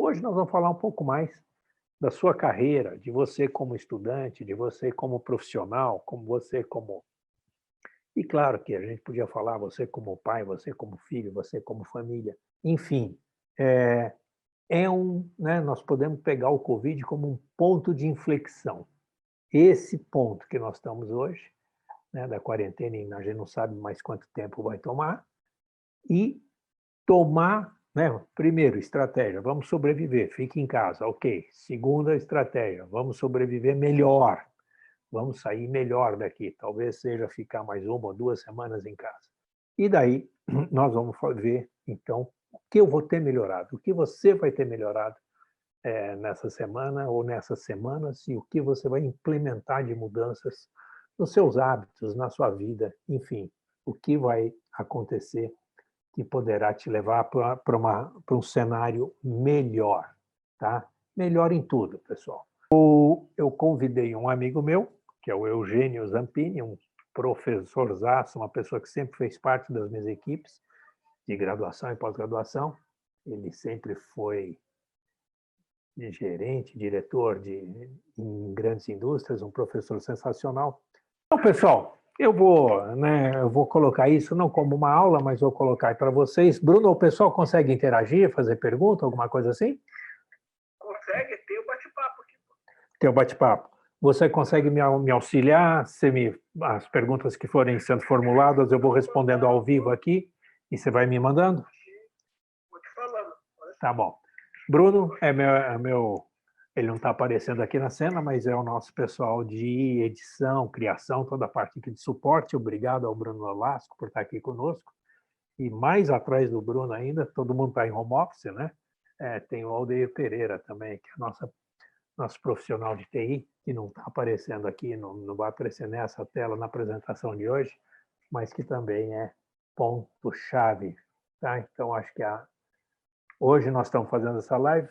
hoje nós vamos falar um pouco mais da sua carreira, de você como estudante, de você como profissional, como você como... E claro que a gente podia falar você como pai, você como filho, você como família. Enfim, eh, né, nós podemos pegar o Covid como um ponto de inflexão. Esse ponto que nós estamos hoje, né, da quarentena, e a gente não sabe mais quanto tempo vai tomar, e tomar, né, primeiro, estratégia, vamos sobreviver, fique em casa, ok. Segunda estratégia, vamos sobreviver melhor, vamos sair melhor daqui, talvez seja ficar mais 1 ou 2 semanas em casa. E daí nós vamos ver, então, o que eu vou ter melhorado, o que você vai ter melhorado nessa semana ou nessas semanas, e o que você vai implementar de mudanças nos seus hábitos, na sua vida, enfim, o que vai acontecer que poderá te levar para um cenário melhor, tá? Melhor em tudo, pessoal. Eu convidei um amigo meu, que é o Eugênio Zampini, um professorzaço, uma pessoa que sempre fez parte das minhas equipes de graduação e pós-graduação. Ele sempre foi gerente, diretor em grandes indústrias, um professor sensacional. Então, pessoal, eu vou colocar isso não como uma aula, mas vou colocar para vocês. Bruno, o pessoal consegue interagir, fazer pergunta, alguma coisa assim? Consegue, tem o bate-papo aqui. Tem o bate-papo. Você consegue me auxiliar? As perguntas que forem sendo formuladas, eu vou respondendo ao vivo aqui e você vai me mandando? Vou te falando. Tá bom. Bruno ele não está aparecendo aqui na cena, mas é o nosso pessoal de edição, criação, toda a parte aqui de suporte. Obrigado ao Bruno Nolasco por estar aqui conosco. E mais atrás do Bruno ainda, todo mundo está em home office, né? Tem o Aldeir Pereira também, que é nosso profissional de TI, que não está aparecendo aqui, não vai aparecer nessa tela na apresentação de hoje, mas que também é ponto-chave. Tá? Então, acho que hoje nós estamos fazendo essa live,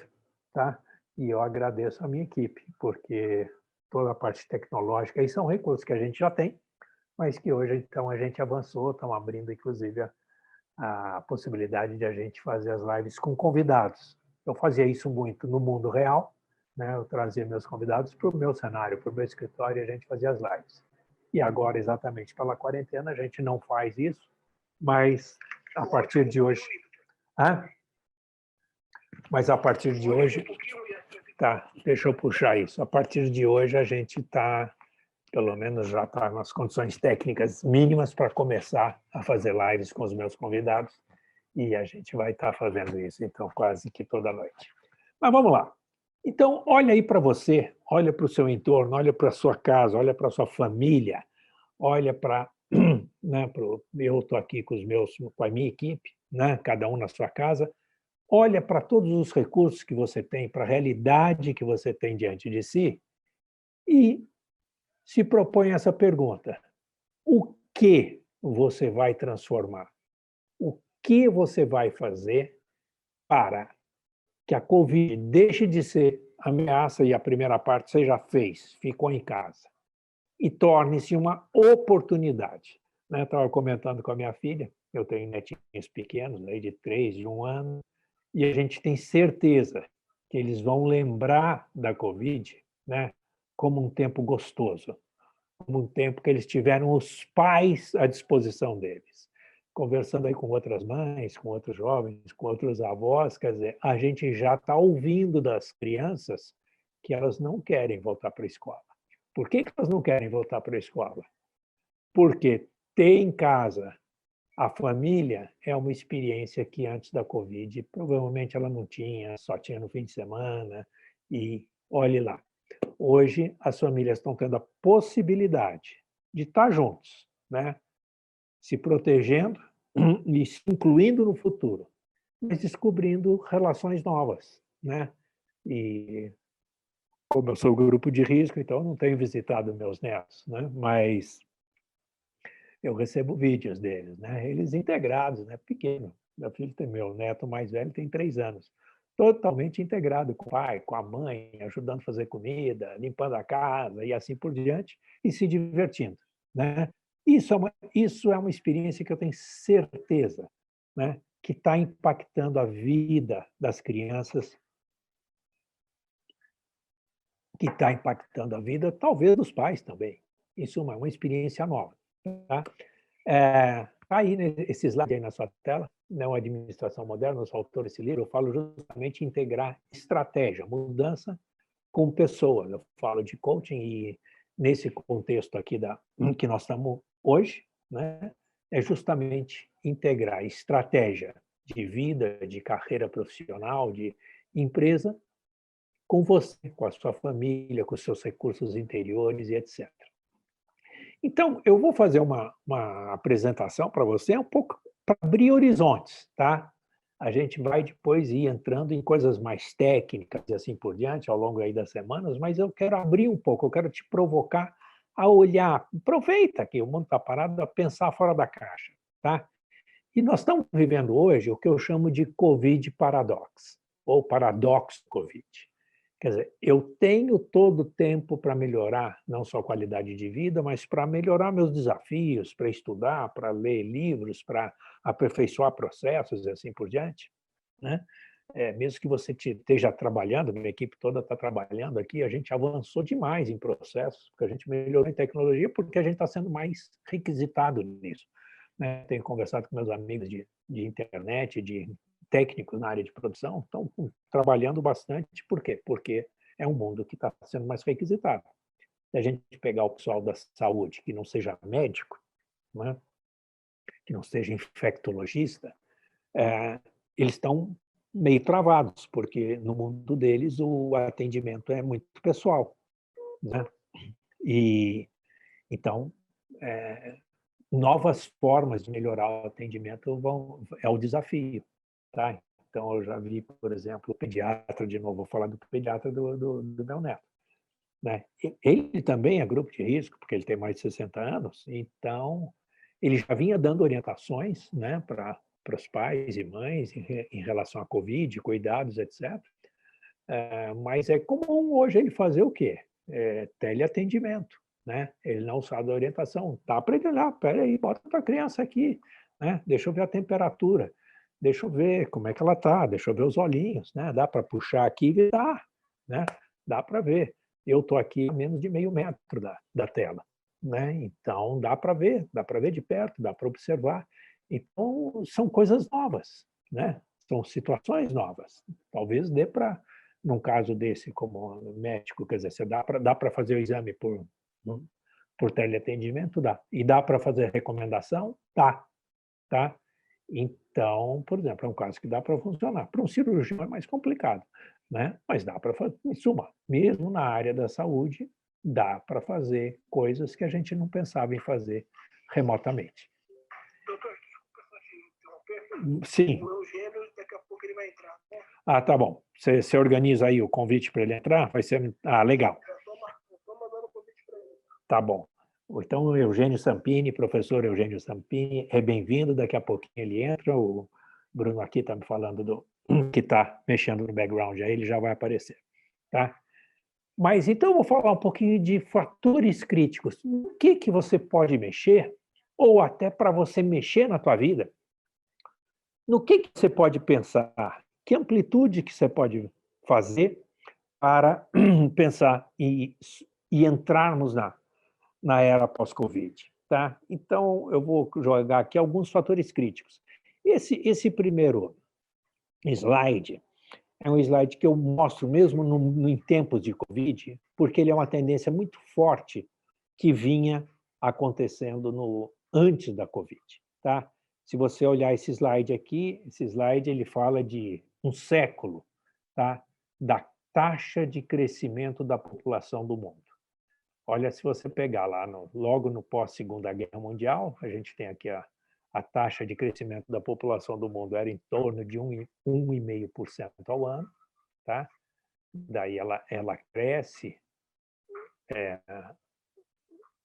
tá? E eu agradeço a minha equipe, porque toda a parte tecnológica, aí são recursos que a gente já tem, mas que hoje, então, a gente avançou, estamos abrindo, inclusive, a possibilidade de a gente fazer as lives com convidados. Eu fazia isso muito no mundo real, né? Eu trazia meus convidados para o meu cenário, para o meu escritório, e a gente fazia as lives. E agora, exatamente pela quarentena, a gente não faz isso, mas a partir de hoje... Ah? Mas a partir de hoje... Tá, deixa eu puxar isso. A partir de hoje, a gente está, pelo menos já está nas condições técnicas mínimas para começar a fazer lives com os meus convidados, e a gente vai estar fazendo isso, então, quase que toda noite. Mas vamos lá. Então, olha aí para você, olha para o seu entorno, olha para a sua casa, olha para a sua família, olha para... Né, eu estou aqui com a minha equipe, né, cada um na sua casa. Olha para todos os recursos que você tem, para a realidade que você tem diante de si e se propõe essa pergunta: o que você vai transformar? O que você vai fazer para que a Covid deixe de ser ameaça, e a primeira parte você já fez, ficou em casa, e torne-se uma oportunidade? Eu estava comentando com a minha filha, eu tenho netinhos pequenos, aí de 3, de 1 ano, e a gente tem certeza que eles vão lembrar da Covid, né, como um tempo gostoso, como um tempo que eles tiveram os pais à disposição deles. Conversando aí com outras mães, com outros jovens, com outros avós, quer dizer, a gente já está ouvindo das crianças que elas não querem voltar para a escola. Por que elas não querem voltar para a escola? Porque ter em casa a família é uma experiência que antes da Covid provavelmente ela não tinha, só tinha no fim de semana, e olhe lá. Hoje as famílias estão tendo a possibilidade de estar juntos, né? Se protegendo e se incluindo no futuro, mas descobrindo relações novas, né? E como eu sou o grupo de risco, então eu não tenho visitado meus netos, né? Mas eu recebo vídeos deles, né? Eles integrados, né? Pequeno. Meu neto mais velho tem 3 anos. Totalmente integrado com o pai, com a mãe, ajudando a fazer comida, limpando a casa e assim por diante, e se divertindo, né? Isso é uma experiência que eu tenho certeza, né, que está impactando a vida das crianças que está impactando a vida, talvez dos pais também. Isso é uma experiência nova. Tá? Aí, esse slide aí na sua tela, não Administração Moderna, eu sou autor desse livro, eu falo justamente em integrar estratégia, mudança com pessoas. Eu falo de coaching e nesse contexto aqui que nós estamos hoje, né, é justamente integrar estratégia de vida, de carreira profissional, de empresa, com você, com a sua família, com os seus recursos interiores e etc. Então, eu vou fazer uma apresentação para você um pouco para abrir horizontes, tá? A gente vai depois ir entrando em coisas mais técnicas e assim por diante ao longo aí das semanas, mas eu quero abrir um pouco, eu quero te provocar a olhar, aproveita que o mundo está parado, a pensar fora da caixa, tá? E nós estamos vivendo hoje o que eu chamo de Covid paradoxo, ou paradoxo Covid. Quer dizer, eu tenho todo o tempo para melhorar não só a qualidade de vida, mas para melhorar meus desafios, para estudar, para ler livros, para aperfeiçoar processos e assim por diante, né? Mesmo que você esteja trabalhando, minha equipe toda está trabalhando aqui, a gente avançou demais em processos, porque a gente melhorou em tecnologia, porque a gente está sendo mais requisitado nisso, né? Tenho conversado com meus amigos de internet, de técnicos na área de produção, estão trabalhando bastante. Por quê? Porque é um mundo que está sendo mais requisitado. Se a gente pegar o pessoal da saúde, que não seja médico, né? Que não seja infectologista, eles estão meio travados, porque no mundo deles o atendimento é muito pessoal, né? E então, novas formas de melhorar o atendimento é o desafio, tá? Então, eu já vi, por exemplo, o pediatra, de novo, vou falar do pediatra do meu neto, né? Ele também é grupo de risco, porque ele tem mais de 60 anos, então ele já vinha dando orientações, né, para os pais e mães em relação à Covid, cuidados, etc. Mas é comum hoje ele fazer o quê? Teleatendimento, né? Ele não sabe a orientação. Tá para ele olhar, espera aí, bota para a criança aqui, né? Deixa eu ver a temperatura, deixa eu ver como é que ela está, deixa eu ver os olhinhos, né? Dá para puxar aqui e ver, dá, né? Dá para ver. Eu estou aqui a menos de meio metro da tela, né? Então dá para ver de perto, dá para observar. Então são coisas novas, né? São situações novas. Talvez dê para, num caso desse, como médico, quer dizer, você dá para fazer o exame por teleatendimento? Dá. E dá para fazer recomendação? Dá. Tá? Então, por exemplo, é um caso que dá para funcionar. Para um cirurgião é mais complicado, né? Mas dá para fazer, em suma, mesmo na área da saúde, dá para fazer coisas que a gente não pensava em fazer remotamente. Doutor, desculpa só te interromper. Sim. O Eugênio, daqui a pouco ele vai entrar. Né? Ah, tá bom. Você organiza aí o convite para ele entrar? Vai ser. Ah, legal. Já estou mandando o convite para ele. Tá bom. Então, o Eugênio Sampini, professor Eugênio Sampini, é bem-vindo. Daqui a pouquinho ele entra. O Bruno aqui está me falando que está mexendo no background, aí ele já vai aparecer. Tá? Mas então eu vou falar um pouquinho de fatores críticos. No que você pode mexer, ou até para você mexer na tua vida, no que você pode pensar, que amplitude que você pode fazer para pensar e entrarmos na era pós-Covid. Tá? Então, eu vou jogar aqui alguns fatores críticos. Esse primeiro slide é um slide que eu mostro mesmo em tempos de Covid, porque ele é uma tendência muito forte que vinha acontecendo antes da Covid. Tá? Se você olhar esse slide aqui, ele fala de um século, tá? Da taxa de crescimento da população do mundo. Olha, se você pegar lá logo no pós-Segunda Guerra Mundial, a gente tem aqui a taxa de crescimento da população do mundo era em torno de 1,5% ao ano, tá? Daí ela cresce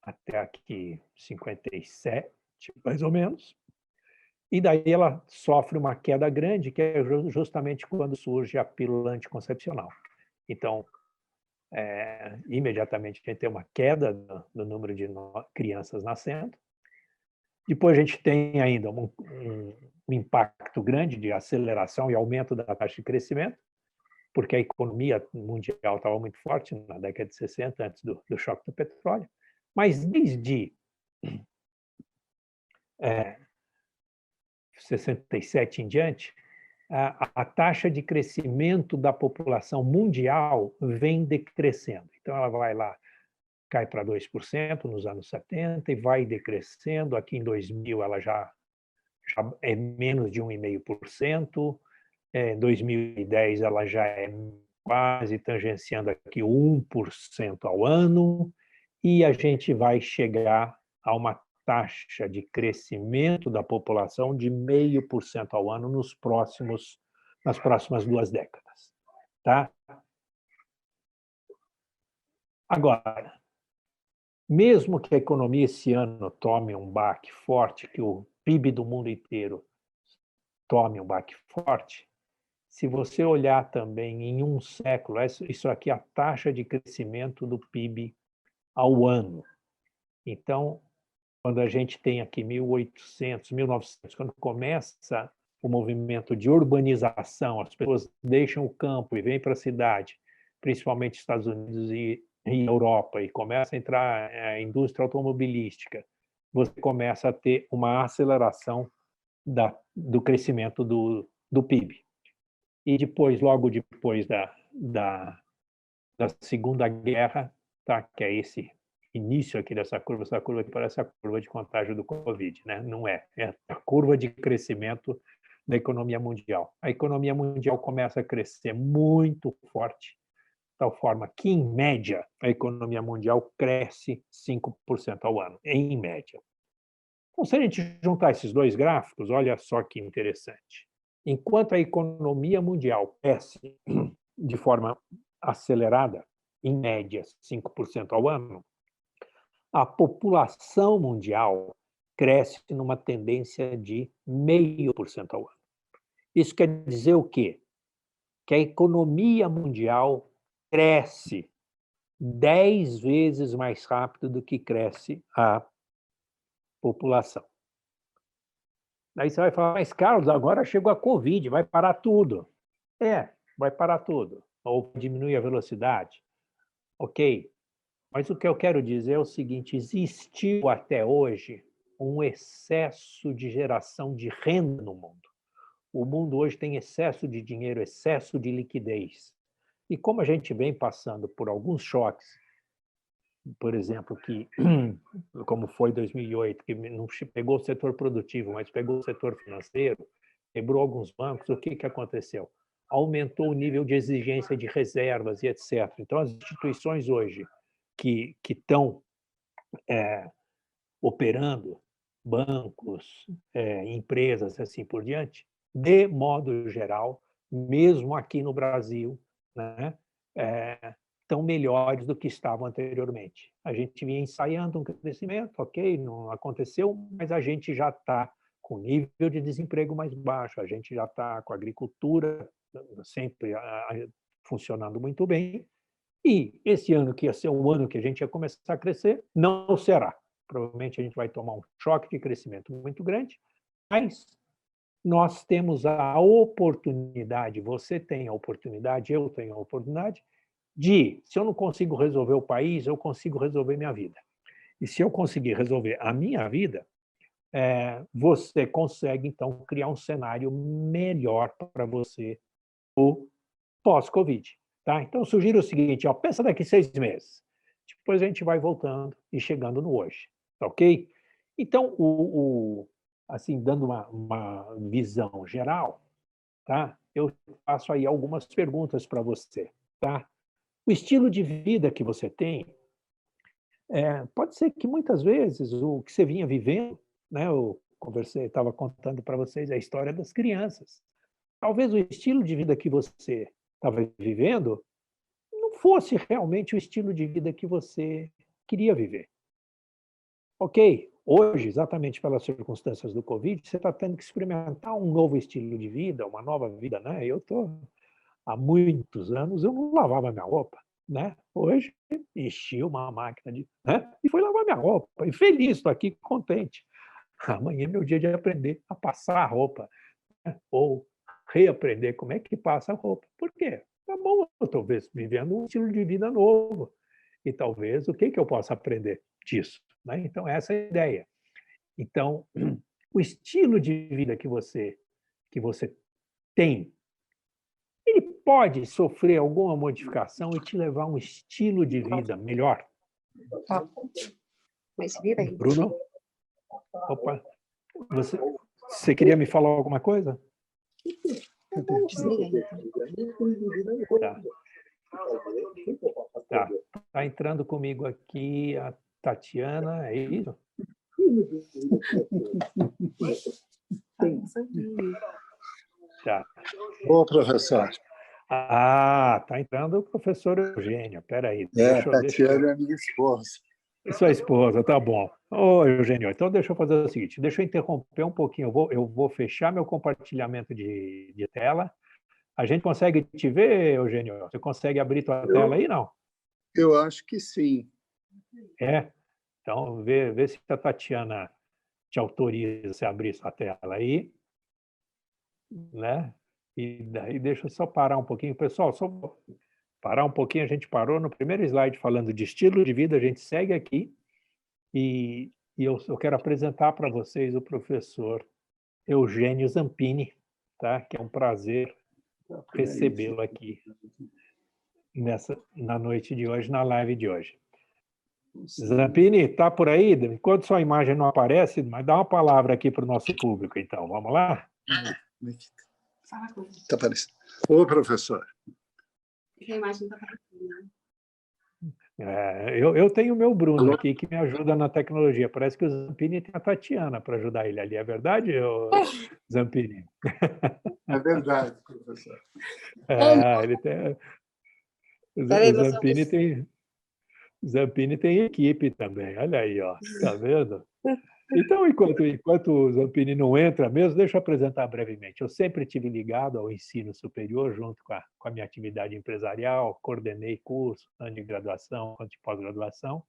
até aqui 57, mais ou menos, e daí ela sofre uma queda grande, que é justamente quando surge a pílula anticoncepcional. Então, imediatamente a gente tem uma queda no número de crianças nascendo. Depois a gente tem ainda um impacto grande de aceleração e aumento da taxa de crescimento. porque a economia mundial estava muito forte na década de 60, antes do choque do petróleo, mas desde 67 em diante, a taxa de crescimento da população mundial vem decrescendo. Então, ela vai lá, cai para 2% nos anos 70 e vai decrescendo. Aqui em 2000 ela já é menos de 1,5%. Em 2010 ela já é quase tangenciando aqui 1% ao ano, e a gente vai chegar a uma taxa de crescimento da população de 0,5% ao ano nas próximas 2 décadas. Tá? Agora, mesmo que a economia esse ano tome um baque forte, que o PIB do mundo inteiro tome um baque forte, se você olhar também em um século, isso aqui é a taxa de crescimento do PIB ao ano. Então, quando a gente tem aqui 1800, 1900, quando começa o movimento de urbanização, as pessoas deixam o campo e vêm para a cidade, principalmente Estados Unidos e Europa, e começa a entrar a indústria automobilística, você começa a ter uma aceleração do crescimento do PIB. E depois, logo depois da Segunda Guerra, tá? Que é esse início aqui dessa curva, essa curva que parece a curva de contágio do Covid, né? Não é, é a curva de crescimento da economia mundial. A economia mundial começa a crescer muito forte, de tal forma que, em média, a economia mundial cresce 5% ao ano, em média. Então, se a gente juntar esses dois gráficos, olha só que interessante. Enquanto a economia mundial cresce de forma acelerada, em média 5% ao ano, a população mundial cresce numa tendência de 0,5% ao ano. Isso quer dizer o quê? Que a economia mundial cresce 10 vezes mais rápido do que cresce a população. Daí você vai falar, mas Carlos, agora chegou a Covid, vai parar tudo. Vai parar tudo. Ou diminuir a velocidade. Ok, mas o que eu quero dizer é o seguinte, existiu até hoje um excesso de geração de renda no mundo. O mundo hoje tem excesso de dinheiro, excesso de liquidez. E como a gente vem passando por alguns choques, por exemplo, como foi 2008, que não pegou o setor produtivo, mas pegou o setor financeiro, quebrou alguns bancos, o que aconteceu? Aumentou o nível de exigência de reservas e etc. Então, as instituições hoje que estão operando, bancos, empresas, assim por diante, de modo geral, mesmo aqui no Brasil, né, estão melhores do que estavam anteriormente. A gente vinha ensaiando um crescimento, ok, não aconteceu, mas a gente já está com nível de desemprego mais baixo, a gente já está com a agricultura sempre funcionando muito bem, e esse ano, que ia ser um ano que a gente ia começar a crescer, não será. Provavelmente a gente vai tomar um choque de crescimento muito grande, mas nós temos a oportunidade, você tem a oportunidade, eu tenho a oportunidade, se eu não consigo resolver o país, eu consigo resolver minha vida. E se eu conseguir resolver a minha vida, você consegue, então, criar um cenário melhor para você no pós-Covid. Tá? Então, eu sugiro o seguinte, pensa daqui 6 meses. Depois a gente vai voltando e chegando no hoje. Tá ok? Então, assim, dando uma visão geral, tá? Eu faço aí algumas perguntas para você. Tá? O estilo de vida que você tem, pode ser que muitas vezes o que você vinha vivendo, né? Eu estava contando para vocês a história das crianças. Talvez o estilo de vida que você estava vivendo não fosse realmente o estilo de vida que você queria viver. Ok, hoje, exatamente pelas circunstâncias do Covid, você está tendo que experimentar um novo estilo de vida, uma nova vida, né? Eu estou há muitos anos, eu não lavava minha roupa, né? Hoje, enchi uma máquina né? E fui lavar minha roupa. E feliz, estou aqui contente. Amanhã é meu dia de aprender a passar a roupa, né? Ou reaprender como é que passa a roupa. Por quê? tá bom, eu estou vivendo um estilo de vida novo. E talvez o que eu possa aprender disso? Né? Então, essa é a ideia. Então, o estilo de vida que você tem, ele pode sofrer alguma modificação e te levar a um estilo de vida melhor. Tá. Mas vira aí. Bruno? Opa, você queria me falar alguma coisa? Desliga aí. Tá. Tá entrando comigo aqui a Tatiana, é isso? Tá. Ô, professor. Tá entrando o professor Eugênio. Espera aí. Tatiana é minha esposa. Sua esposa, tá bom. Ô, Eugênio, então deixa eu fazer o seguinte, deixa eu interromper um pouquinho, eu vou fechar meu compartilhamento de tela. A gente consegue te ver, Eugênio? Você consegue abrir tua tela aí, não? Eu acho que sim. É? Então, vê se a Tatiana te autoriza a abrir sua tela aí, né? E daí deixa eu só parar um pouquinho. Pessoal, só parar um pouquinho, a gente parou no primeiro slide falando de estilo de vida, a gente segue aqui e eu quero apresentar para vocês o professor Eugênio Zampini, tá? Que é um prazer recebê-lo aqui na noite de hoje, na live de hoje. Zampini, está por aí? Enquanto sua imagem não aparece, mas dá uma palavra aqui para o nosso público, então. Vamos lá? Está aparecendo. Ô, professor. A imagem está aparecendo, né? Eu tenho o meu Bruno aqui, que me ajuda na tecnologia. Parece que o Zampini tem a Tatiana para ajudar ele ali. É verdade, Zampini? É verdade, professor. Ele tem... Peraí, O Zampini tem equipe também. Olha aí, ó. Tá vendo? Então, enquanto o Zampini não entra mesmo, deixa eu apresentar brevemente. Eu sempre tive ligado ao ensino superior, junto com a minha atividade empresarial, coordenei curso, tanto de graduação quanto de pós-graduação.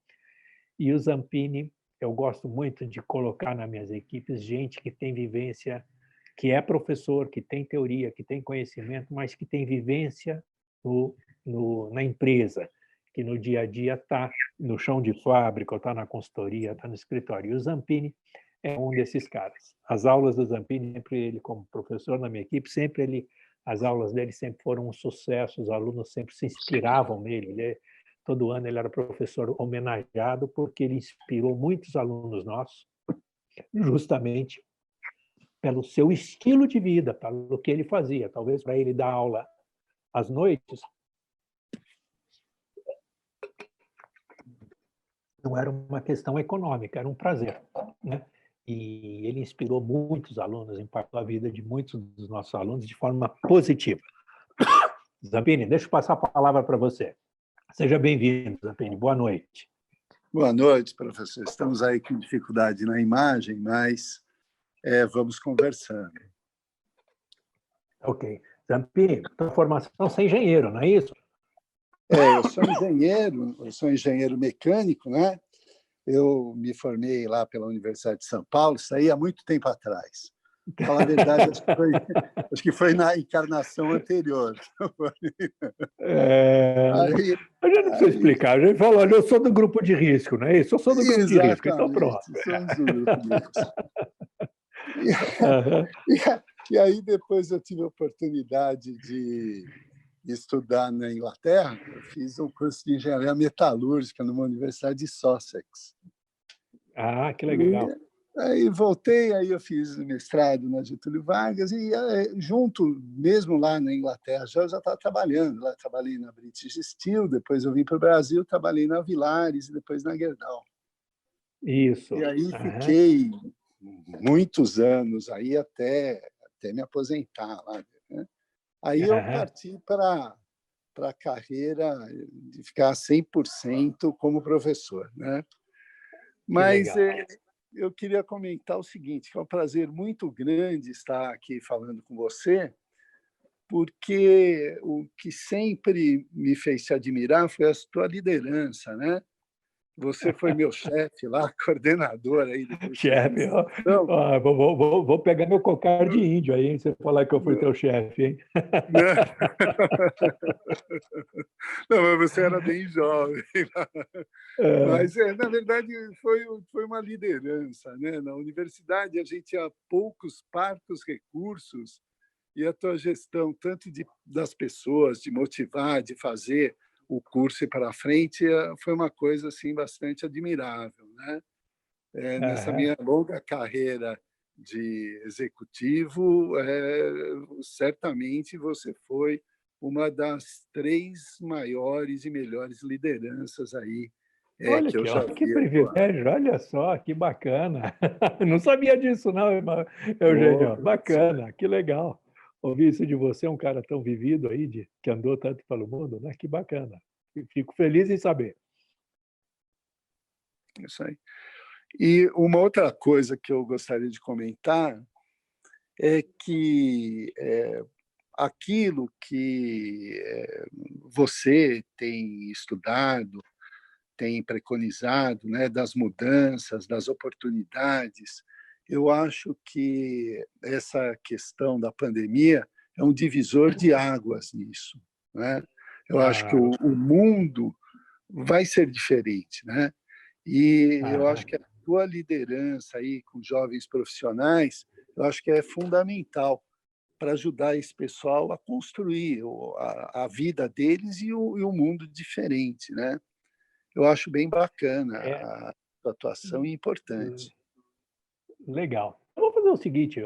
E o Zampini, eu gosto muito de colocar nas minhas equipes gente que tem vivência, que é professor, que tem teoria, que tem conhecimento, mas que tem vivência na empresa, que no dia a dia está no chão de fábrica, ou está na consultoria, está no escritório. E o Zampini é um desses caras. As aulas do Zampini, sempre ele como professor na minha equipe, as aulas dele sempre foram um sucesso, os alunos sempre se inspiravam nele. Todo ano ele era professor homenageado porque ele inspirou muitos alunos nossos, justamente pelo seu estilo de vida, pelo que ele fazia. Talvez para ele dar aula às noites, não era uma questão econômica, era um prazer, né? E ele inspirou muitos alunos, impactou a vida de muitos dos nossos alunos de forma positiva. Zampini, deixa eu passar a palavra para você. Seja bem-vindo, Zampini. Boa noite. Boa noite, professor. Estamos aí com dificuldade na imagem, mas vamos conversando. Ok. Zampini, tua formação é engenheiro, não é isso? Eu sou engenheiro mecânico, né? Eu me formei lá pela Universidade de São Paulo, isso aí há muito tempo atrás. Para falar a verdade, acho que foi na encarnação anterior. A gente não precisa explicar, a gente falou, eu sou do grupo de risco, não é isso? Eu sou do grupo de risco, então pronto. Somos do grupo de risco. E aí depois eu tive a oportunidade de estudar na Inglaterra. Eu fiz um curso de engenharia metalúrgica numa universidade de Sussex. Que legal. Aí voltei, aí eu fiz mestrado na Getúlio Vargas e junto, mesmo lá na Inglaterra, eu já estava trabalhando. Lá trabalhei na British Steel, depois eu vim para o Brasil, trabalhei na Villares e depois na Gerdau. Isso. E aí fiquei muitos anos aí até me aposentar lá, né? Aí eu parti para a carreira de ficar 100% como professor, né? Mas eu queria comentar o seguinte, que é um prazer muito grande estar aqui falando com você, porque o que sempre me fez te admirar foi a tua liderança, né? Você foi meu chefe lá, coordenador aí do curso de Chefe, ó, administração. ó, vou pegar meu cocar de índio aí, hein? Você falar que eu fui teu chefe, hein? Né? Não, mas você era bem jovem. É, Mas, na verdade, foi uma liderança. Né? Na universidade, a gente tinha parcos recursos, e a tua gestão, tanto das pessoas, de motivar, de fazer o curso ir para frente, foi uma coisa assim, bastante admirável. Né? Nessa aham. minha longa carreira de executivo, certamente você foi uma das 3 maiores e melhores lideranças aí Olha que eu aqui, já ó, que vi atuar. privilégio, olha só, que bacana. Não sabia disso, não, irmão Ô, Eugênio. professor, Bacana, que legal. Ouvir isso de você, um cara tão vivido aí, que andou tanto pelo mundo, né? Que bacana. Fico feliz em saber. isso aí. E uma outra coisa que eu gostaria de comentar é que aquilo que você tem estudado, tem preconizado, né, das mudanças, das oportunidades, eu acho que essa questão da pandemia é um divisor de águas nisso. Né? Eu acho que Ah, o mundo vai ser diferente. Né? E eu acho aham. que a tua liderança aí com jovens profissionais, eu acho que é fundamental para ajudar esse pessoal a construir a vida deles e o mundo diferente. Né? Eu acho bem bacana É, a tua atuação e importante. legal. Eu vou fazer o seguinte,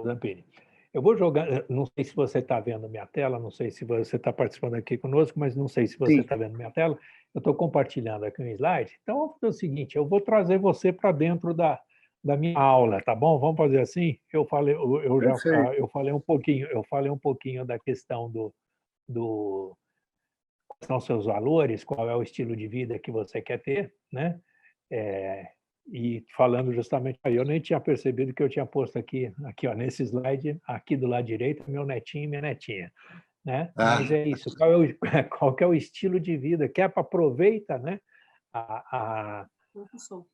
Zampini. Eu vou jogar. Não sei se você está vendo minha tela, não sei se você está participando aqui conosco, mas não sei se você Sim, está vendo minha tela. Eu estou compartilhando aqui um slide. Então, eu vou fazer o seguinte: eu vou trazer você para dentro da minha aula, tá bom? Vamos fazer assim? perfeito. Eu falei um pouquinho da questão do quais são os seus valores, qual é o estilo de vida que você quer ter, né? É, e falando justamente, eu nem tinha percebido que eu tinha posto aqui ó, nesse slide, aqui do lado direito, meu netinho e minha netinha, né? Mas Ah, é isso, qual que é o estilo de vida? Que aproveita, né? A, a, Professor.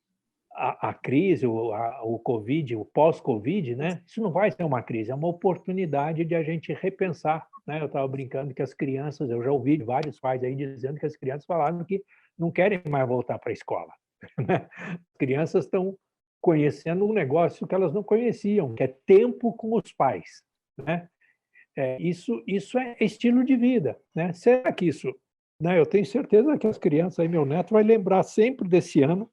a crise, o Covid, o pós-Covid, né? Isso não vai ser uma crise, é uma oportunidade de a gente repensar, né? Eu estava brincando que as crianças, eu já ouvi vários pais aí dizendo que as crianças falaram que não querem mais voltar para a escola, né? As crianças estão conhecendo um negócio que elas não conheciam, que é tempo com os pais, né? Isso é estilo de vida, né? Será que isso, né? Eu tenho certeza que as crianças aí, meu neto vai lembrar sempre desse ano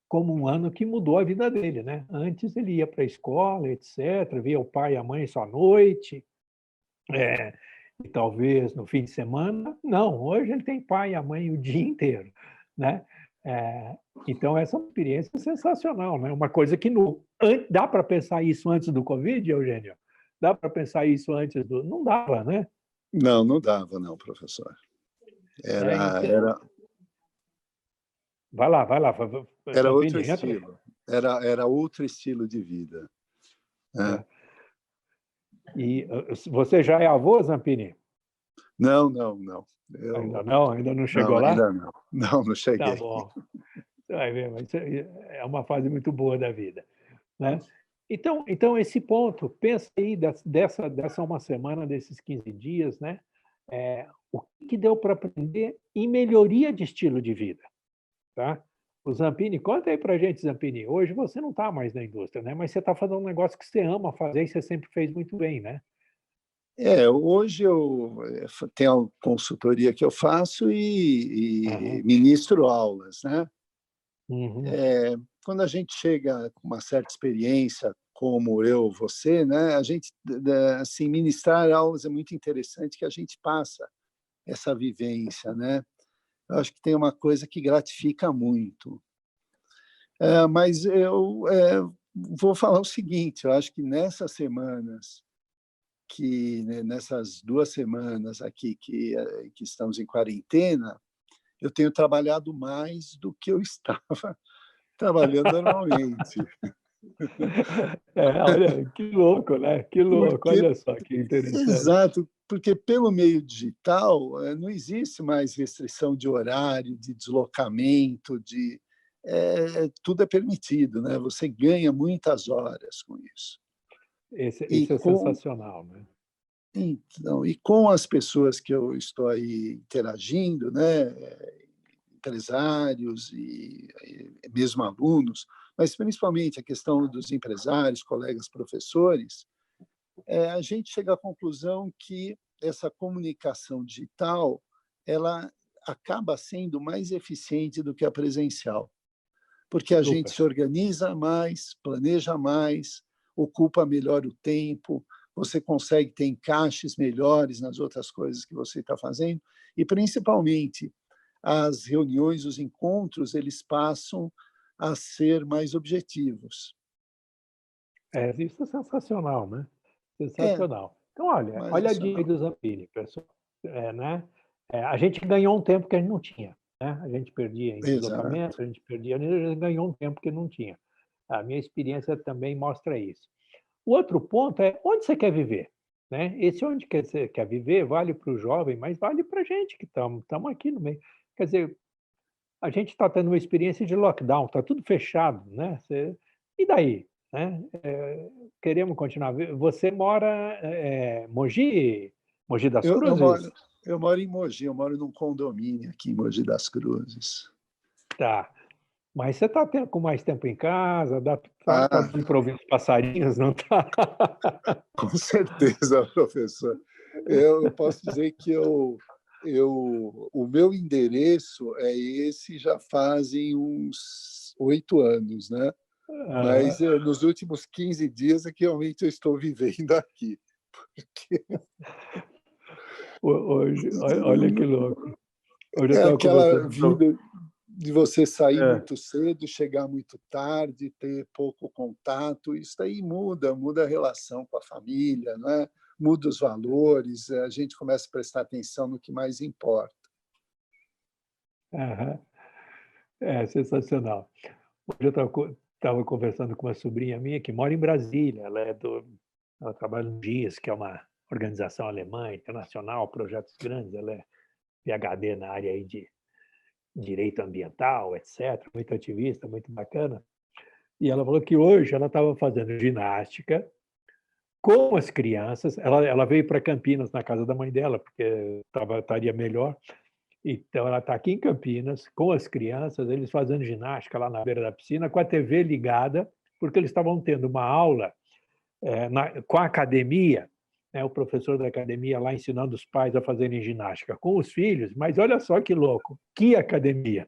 como um ano que mudou a vida dele, né? Antes ele ia para a escola, etc., via o pai e a mãe só à noite, é, e talvez no fim de semana. Não, hoje ele tem pai e a mãe o dia inteiro, né? É, então, essa é uma experiência sensacional, né? Uma coisa que dá para pensar isso antes do Covid, Eugênio? Dá para pensar isso antes do... Não dava, né? não, não dava, não, professor. Então, Era, vai lá, era outro Zampini, entra. estilo. Era outro estilo de vida. Né? É. E você já é avô, Zampini? Não, não, não. Ainda não Não, chegou lá? ainda não. Não, não Tá cheguei. bom. Você vai ver, mas é uma fase muito boa da vida, né? Então esse ponto, pensa aí dessa uma semana, desses 15 dias, né? O que deu para aprender em melhoria de estilo de vida, tá? O Zampini, conta aí para gente, Zampini. Hoje você não está mais na indústria, né? Mas você está fazendo um negócio que você ama fazer e você sempre fez muito bem, né? Hoje eu tenho a consultoria que eu faço e Aham. ministro aulas. Né? Uhum. Quando a gente chega com uma certa experiência, como eu, você, né? A gente, assim, ministrar aulas é muito interessante que a gente passa essa vivência. Né? Eu acho que tem uma coisa que gratifica muito. Mas eu vou falar o seguinte, eu acho que nessas semanas, né, nessas 2 semanas aqui que estamos em quarentena, eu tenho trabalhado mais do que eu estava trabalhando normalmente. Olha, que louco, né? Que louco, Porque, olha só que interessante. exato, porque pelo meio digital não existe mais restrição de horário, de deslocamento, tudo é permitido, né? Você ganha muitas horas com isso. Isso é sensacional, né? Então, e com as pessoas que eu estou aí interagindo, né, empresários e mesmo alunos, mas principalmente a questão dos empresários, colegas professores, a gente chega à conclusão que essa comunicação digital ela acaba sendo mais eficiente do que a presencial, porque a gente Super. se organiza mais, planeja mais, ocupa melhor o tempo, você consegue ter encaixes melhores nas outras coisas que você está fazendo, e principalmente as reuniões, os encontros, eles passam a ser mais objetivos. Isso é sensacional, né? É, Sensacional. Então, olha, mais olha a dica racional. do Zampini, pessoal. Né? A gente ganhou um tempo que a gente não tinha. Né? A gente perdia em deslocamento, Exato. a gente perdia, a gente ganhou um tempo que não tinha. A minha experiência também mostra isso. O outro ponto é onde você quer viver. Né? Esse onde você quer viver vale para o jovem, mas vale para a gente que estamos aqui no meio. Quer dizer, a gente está tendo uma experiência de lockdown, está tudo fechado. Né? E daí? Né? Queremos continuar. Você mora em Mogi das Eu, eu, Cruzes? moro, eu moro em Mogi, eu moro num condomínio aqui em Mogi das Cruzes. Tá. Mas você está com mais tempo em casa, tá Ah, dando para ouvir os passarinhos, não está? com certeza, professor. Eu posso dizer que o meu endereço é esse já fazem uns 8 anos, né? Mas nos últimos 15 dias é que realmente eu estou vivendo aqui. Hoje, olha que louco. Hoje eu É estava aquela conversando. vida de você sair muito cedo, chegar muito tarde, ter pouco contato, isso aí muda a relação com a família, não é? Muda os valores, a gente começa a prestar atenção no que mais importa. É sensacional. Hoje eu estava conversando com uma sobrinha minha que mora em Brasília. Ela trabalha no DIAS, que é uma organização alemã, internacional, projetos grandes. Ela é PhD na área aí de direito ambiental, etc. Muito ativista, muito bacana. E ela falou que hoje ela estava fazendo ginástica com as crianças. Ela veio para Campinas, na casa da mãe dela, porque estaria melhor. Então, ela está aqui em Campinas, com as crianças, eles fazendo ginástica lá na beira da piscina, com a TV ligada, porque eles estavam tendo uma aula com a academia, né, o professor da academia lá ensinando os pais a fazerem ginástica com os filhos, mas olha só que louco, que academia!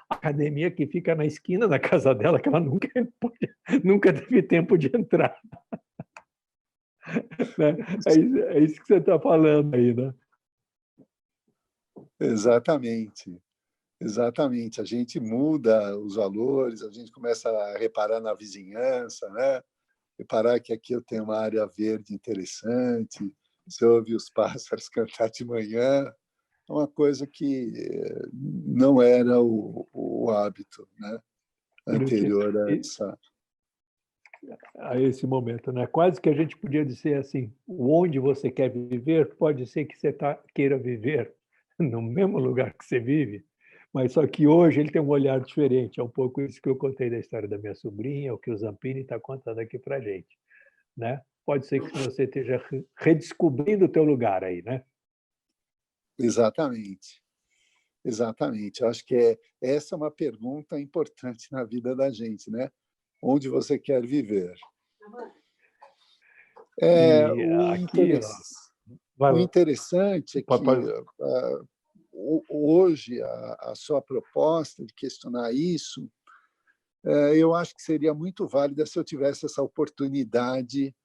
A academia que fica na esquina da casa dela, que ela nunca teve tempo de entrar. Né? É isso que você está falando aí, né? Exatamente. Exatamente. A gente muda os valores, a gente começa a reparar na vizinhança, né? Reparar que aqui eu tenho uma área verde interessante, você ouve os pássaros cantar de manhã, é uma coisa que não era o hábito, né? Anterior a esse momento, né? Quase que a gente podia dizer assim: onde você quer viver, pode ser que você queira viver no mesmo lugar que você vive, mas só que hoje ele tem um olhar diferente. É um pouco isso que eu contei da história da minha sobrinha, o que o Zampini está contando aqui para a gente, né? Pode ser que você esteja redescobrindo o teu lugar aí, né? Exatamente. Exatamente. Eu acho que essa é uma pergunta importante na vida da gente, né? Onde você quer viver? E aqui, O interessante é que pode... hoje a sua proposta de questionar isso, eu acho que seria muito válida se eu tivesse essa oportunidade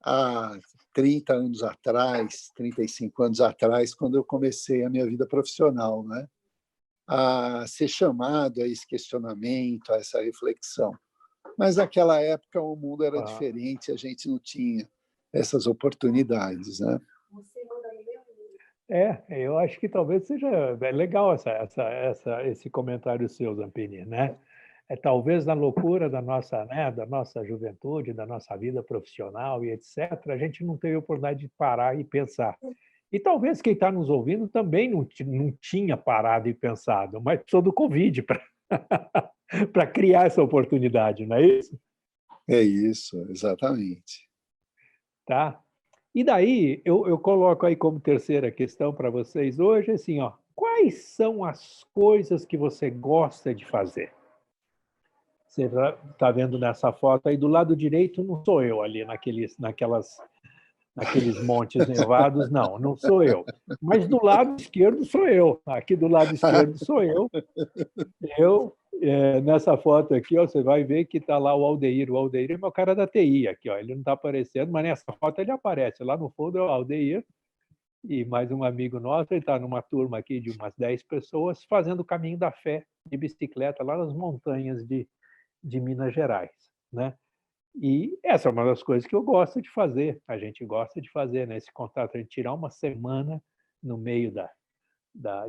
há 30 anos atrás, 35 anos atrás, quando eu comecei a minha vida profissional, né? A ser chamado a esse questionamento, a essa reflexão. Mas naquela época o mundo era diferente, a gente não tinha essas oportunidades, né? Eu acho que talvez seja legal esse comentário seu, Zampini, né? talvez na loucura da nossa, né, da nossa juventude, da nossa vida profissional e etc., a gente não teve a oportunidade de parar e pensar. E talvez quem está nos ouvindo também não tinha parado e pensado, mas precisou do Covid para criar essa oportunidade, não é isso? É isso, exatamente. Tá? E daí, eu coloco aí como terceira questão para vocês hoje, assim, ó, quais são as coisas que você gosta de fazer? Você está vendo nessa foto aí, do lado direito não sou eu ali, naqueles montes nevados, não sou eu. Mas do lado esquerdo sou eu. Aqui do lado esquerdo sou eu. Nessa foto aqui, ó, você vai ver que está lá o Aldeir. O Aldeir é meu cara da TI aqui, ó. Ele não está aparecendo, mas nessa foto ele aparece. Lá no fundo é o Aldeir e mais um amigo nosso. Ele está numa turma aqui de umas 10 pessoas fazendo o caminho da fé de bicicleta lá nas montanhas de Minas Gerais, né? E essa é uma das coisas que eu gosto de fazer. A gente gosta de fazer, né? Esse contato, a gente tirar uma semana no meio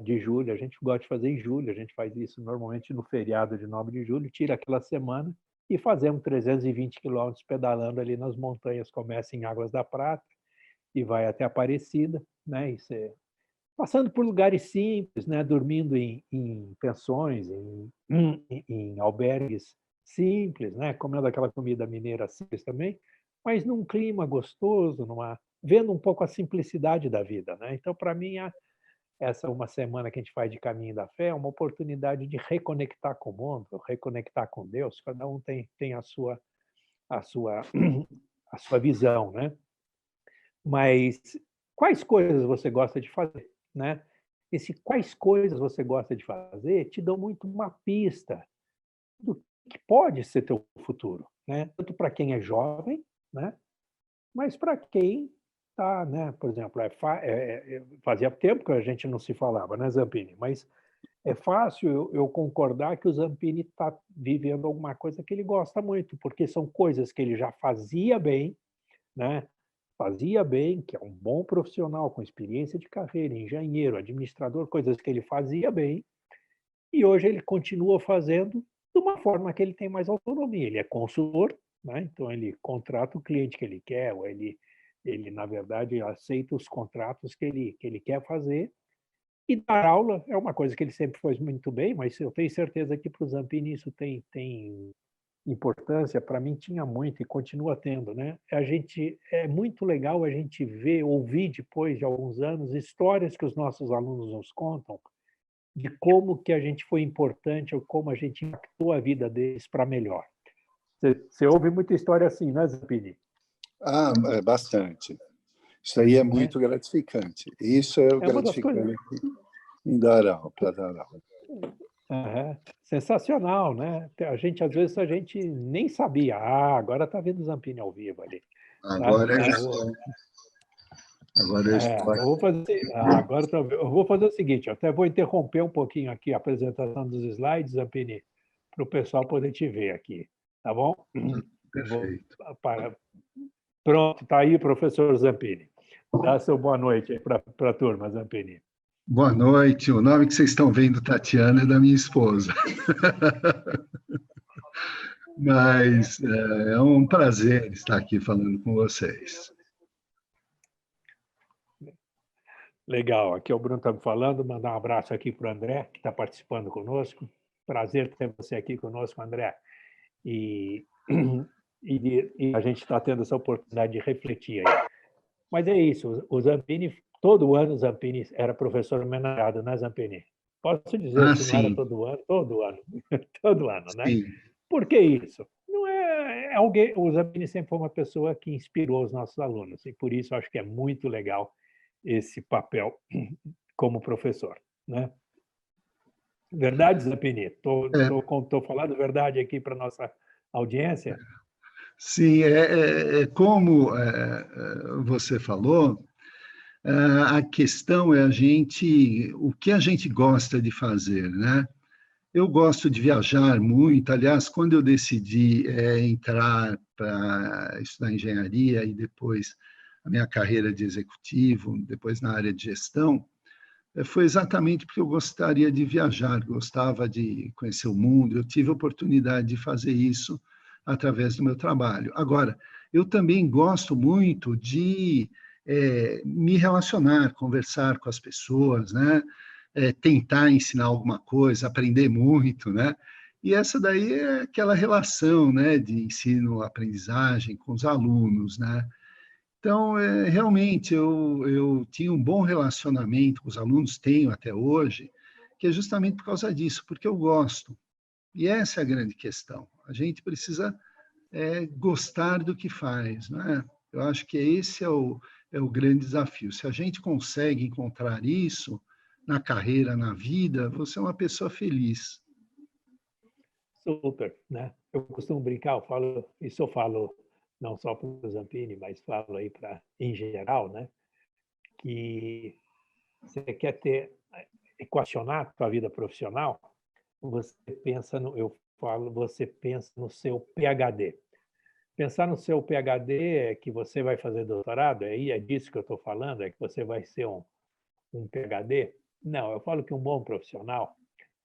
de julho, a gente gosta de fazer em julho, a gente faz isso normalmente no feriado de 9 de julho, tira aquela semana e fazemos 320 quilômetros pedalando ali nas montanhas, começa em Águas da Prata e vai até Aparecida, né? Passando por lugares simples, né? Dormindo em pensões, em albergues simples, né? Comendo aquela comida mineira simples também, mas num clima gostoso, vendo um pouco a simplicidade da vida, né? Então, para mim, essa uma semana que a gente faz de caminho da fé é uma oportunidade de reconectar com o mundo, reconectar com Deus. Cada um tem a sua a sua a sua visão, né? Mas quais coisas você gosta de fazer, né? Quais coisas você gosta de fazer te dão muito uma pista do que pode ser teu futuro, né? Tanto para quem é jovem, né? Mas para quem está, né? Por exemplo, fazia tempo que a gente não se falava, né, Zampini? Mas é fácil eu concordar que o Zampini está vivendo alguma coisa que ele gosta muito, porque são coisas que ele já fazia bem, né? Fazia bem, que é um bom profissional com experiência de carreira, engenheiro, administrador, coisas que ele fazia bem, e hoje ele continua fazendo de uma forma que ele tem mais autonomia. Ele é consultor, né? Então ele contrata o cliente que ele quer, ou ele na verdade aceita os contratos que ele quer fazer. E dar aula é uma coisa que ele sempre fez muito bem, mas eu tenho certeza que para o Zampini isso tem importância. Para mim tinha muito e continua tendo, né? É muito legal a gente ver, ouvir depois de alguns anos histórias que os nossos alunos nos contam de como que a gente foi importante ou como a gente impactou a vida deles para melhor. Você ouve muita história assim, né, Zampini? Bastante. Isso aí é muito gratificante. Isso é o gratificante em dar aula, para dar aula. Sensacional, né? Às vezes, a gente nem sabia. Agora está vendo o Zampini ao vivo ali. Agora eu vou fazer o seguinte, eu até vou interromper um pouquinho aqui a apresentação dos slides, Zampini, para o pessoal poder te ver aqui, tá bom? Perfeito. Pronto, está aí, professor Zampini. Dá seu boa noite aí para a turma, Zampini. Boa noite. O nome que vocês estão vendo, Tatiana, é da minha esposa. Mas é um prazer estar aqui falando com vocês. Legal. Aqui é o Bruno está me falando. Mandar um abraço aqui para o André, que está participando conosco. Prazer ter você aqui conosco, André. E a gente está tendo essa oportunidade de refletir aí. Mas é isso. O Zampini, todo ano o Zampini era professor homenageado, né, Zampini? Posso dizer que não era todo ano? Todo ano. Todo ano, né? Sim. Por que isso? Não é alguém. O Zampini sempre foi uma pessoa que inspirou os nossos alunos, e por isso acho que é muito legal esse papel como professor, né? Verdade, Zampini? Estou falando verdade aqui para a nossa audiência? Sim, como você falou, a questão é o que a gente gosta de fazer, né? Eu gosto de viajar muito. Aliás, quando eu decidi entrar para estudar engenharia e depois a minha carreira de executivo, depois na área de gestão, foi exatamente porque eu gostaria de viajar, gostava de conhecer o mundo. Eu tive a oportunidade de fazer isso através do meu trabalho. Agora, eu também gosto muito de me relacionar, conversar com as pessoas, né? Tentar ensinar alguma coisa, aprender muito, né? E essa daí é aquela relação, né, de ensino-aprendizagem com os alunos, né? Então, realmente, eu tinha um bom relacionamento com os alunos, tenho até hoje, que é justamente por causa disso, porque eu gosto. E essa é a grande questão. A gente precisa gostar do que faz, né? Eu acho que esse é o grande desafio. Se a gente consegue encontrar isso na carreira, na vida, você é uma pessoa feliz. Super, né? Eu costumo brincar, eu falo não só para o Zampini, mas falo aí para em geral, né? Que você quer equacionar a tua vida profissional, você pensa no seu PhD. Pensar no seu PhD é que você vai fazer doutorado, é disso que eu estou falando, é que você vai ser um PhD? Não, eu falo que um bom profissional,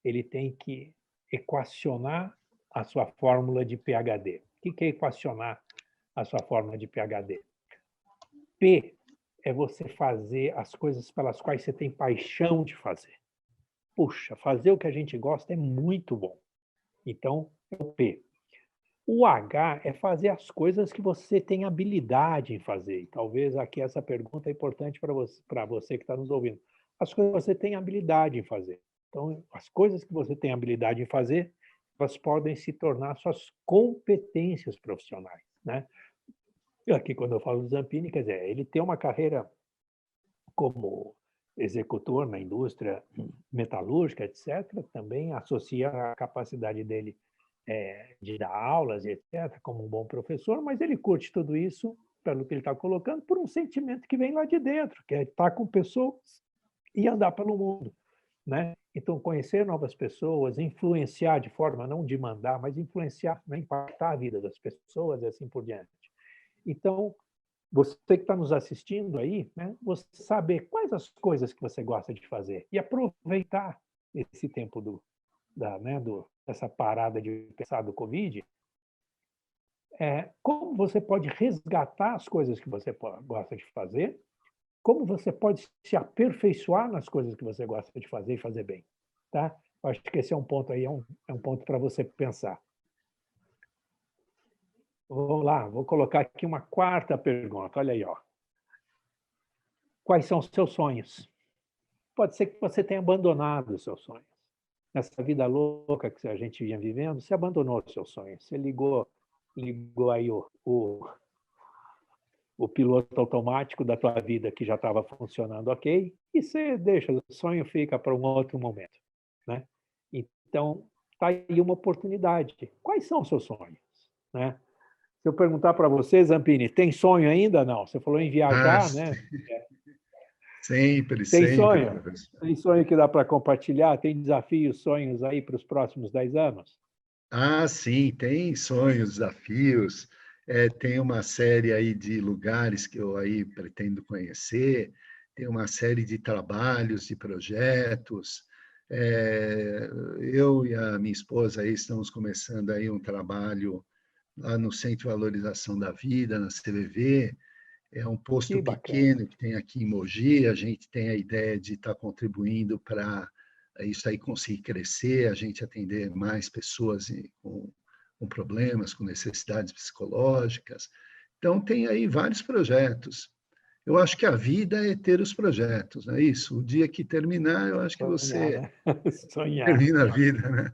ele tem que equacionar a sua fórmula de PhD. O que é equacionar a sua fórmula de PhD? P é você fazer as coisas pelas quais você tem paixão de fazer. Puxa, fazer o que a gente gosta é muito bom. Então, é o P. O H é fazer as coisas que você tem habilidade em fazer. E talvez aqui essa pergunta é importante para você que está nos ouvindo. As coisas que você tem habilidade em fazer. Então, as coisas que você tem habilidade em fazer, elas podem se tornar suas competências profissionais, né? E aqui, quando eu falo do Zampini, quer dizer, ele tem uma carreira como executor na indústria metalúrgica, etc., também associa a capacidade dele de dar aulas, etc., como um bom professor, mas ele curte tudo isso, pelo que ele está colocando, por um sentimento que vem lá de dentro, que é estar com pessoas e andar pelo mundo, né? Então, conhecer novas pessoas, influenciar de forma, não de mandar, mas influenciar, né? Impactar a vida das pessoas e assim por diante. Então, você que está nos assistindo aí, né, você saber quais as coisas que você gosta de fazer e aproveitar esse tempo dessa parada de pensar do Covid, como você pode resgatar as coisas que você gosta de fazer, como você pode se aperfeiçoar nas coisas que você gosta de fazer e fazer bem. Tá? Eu acho que esse é um ponto aí, é um ponto para você pensar. Vamos lá, vou colocar aqui uma quarta pergunta. Olha aí, ó. Quais são os seus sonhos? Pode ser que você tenha abandonado os seus sonhos. Nessa vida louca que a gente vinha vivendo, você abandonou os seus sonhos. Você ligou aí o piloto automático da tua vida que já estava funcionando ok, e você deixa, o sonho fica para um outro momento, né? Então, está aí uma oportunidade. Quais são os seus sonhos, né? Se eu perguntar para você, Zampini, tem sonho ainda? Não. Você falou em viajar, né? Sempre, Tem sempre, sonho? professor. Tem sonho que dá para compartilhar? Tem desafios, sonhos aí para os próximos 10 anos? Ah, sim, tem sonhos, desafios, tem uma série aí de lugares que eu aí pretendo conhecer, tem uma série de trabalhos, de projetos. Eu e a minha esposa aí estamos começando aí um trabalho lá no Centro de Valorização da Vida, na CVV. É um posto Que bacana. pequeno que tem aqui em Mogi. A gente tem a ideia de estar contribuindo para isso aí conseguir crescer, a gente atender mais pessoas com problemas, com necessidades psicológicas. Então, tem aí vários projetos. Eu acho que a vida é ter os projetos, não é isso? O dia que terminar, eu acho que Sonhar, você né? Sonhar. termina a vida, né?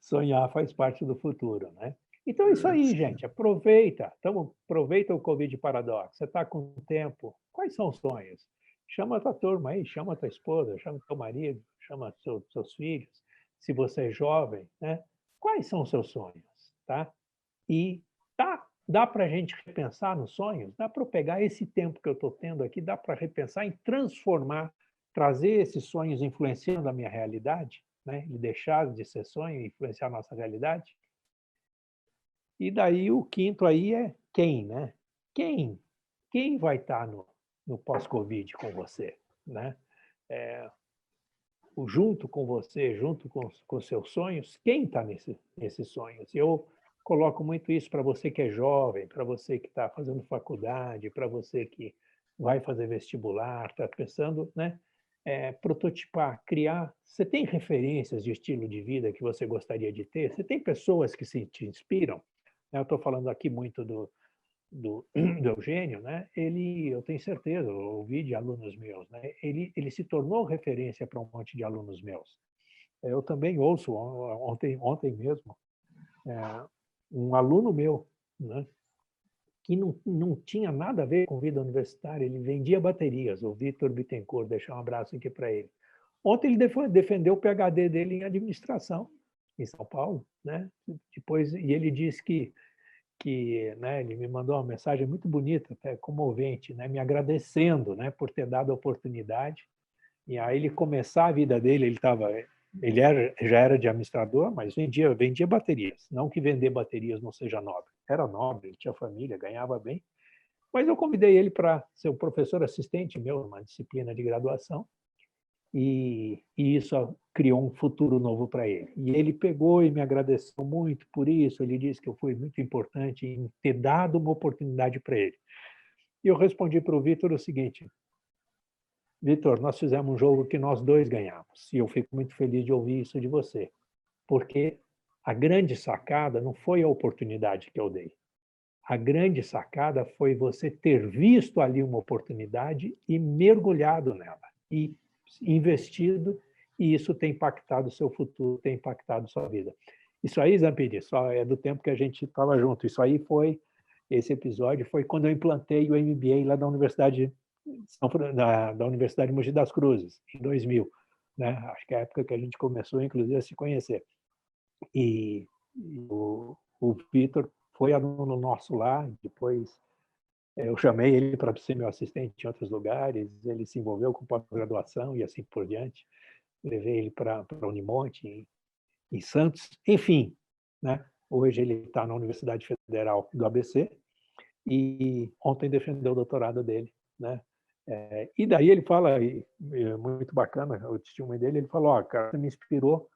Sonhar faz parte do futuro, né? Então é isso aí, gente. Aproveita. Então, aproveita o Covid Paradox. Você está com tempo. Quais são os sonhos? Chama a tua turma aí, chama a tua esposa, chama o teu marido, chama seus filhos. Se você é jovem, né? Quais são os seus sonhos, tá? E dá para a gente repensar nos sonhos? Dá para eu pegar esse tempo que eu estou tendo aqui, dá para repensar em transformar, trazer esses sonhos influenciando a minha realidade, né? E deixar de ser sonho e influenciar a nossa realidade? E daí o quinto aí é quem, né? Quem vai estar no pós-Covid com você, né? Junto com você, junto com seus sonhos, quem está nesses sonhos? Eu coloco muito isso para você que é jovem, para você que está fazendo faculdade, para você que vai fazer vestibular, está pensando, né? Prototipar, criar. Você tem referências de estilo de vida que você gostaria de ter? Você tem pessoas que te inspiram? Eu estou falando aqui muito do Eugênio, né? Eu tenho certeza, eu ouvi de alunos meus, né? Ele se tornou referência para um monte de alunos meus. Eu também ouço, ontem mesmo, um aluno meu, né? Que não tinha nada a ver com vida universitária, ele vendia baterias, o Vitor Bittencourt, deixar um abraço aqui para ele. Ontem ele defendeu o PhD dele em administração, em São Paulo, né? Depois, e ele disse que né, ele me mandou uma mensagem muito bonita, até comovente, né, me agradecendo, né, por ter dado a oportunidade. E aí ele começar a vida dele, já era de administrador, mas vendia baterias. Não que vender baterias não seja nobre. Era nobre, ele tinha família, ganhava bem. Mas eu convidei ele para ser o professor assistente meu numa disciplina de graduação. E isso criou um futuro novo para ele. E ele pegou e me agradeceu muito por isso. Ele disse que eu fui muito importante em ter dado uma oportunidade para ele. E eu respondi para o Vitor o seguinte: Vitor, nós fizemos um jogo que nós dois ganhamos. E eu fico muito feliz de ouvir isso de você. Porque a grande sacada não foi a oportunidade que eu dei. A grande sacada foi você ter visto ali uma oportunidade e mergulhado nela. E investido, e isso tem impactado o seu futuro, tem impactado sua vida. Isso aí, Zampini, só é do tempo que a gente estava junto. Esse episódio foi quando eu implantei o MBA lá da Universidade da Universidade Mogi das Cruzes, em 2000. Né? Acho que é a época que a gente começou, inclusive, a se conhecer. E o Vitor foi aluno nosso lá, depois eu chamei ele para ser meu assistente em outros lugares, ele se envolveu com pós-graduação e assim por diante. Levei ele para a Unimonte, em Santos. Enfim, né? Hoje ele está na Universidade Federal do ABC e ontem defendeu o doutorado dele. Né? E daí ele fala, muito bacana, o testemunho dele, ele falou, cara, você me inspirou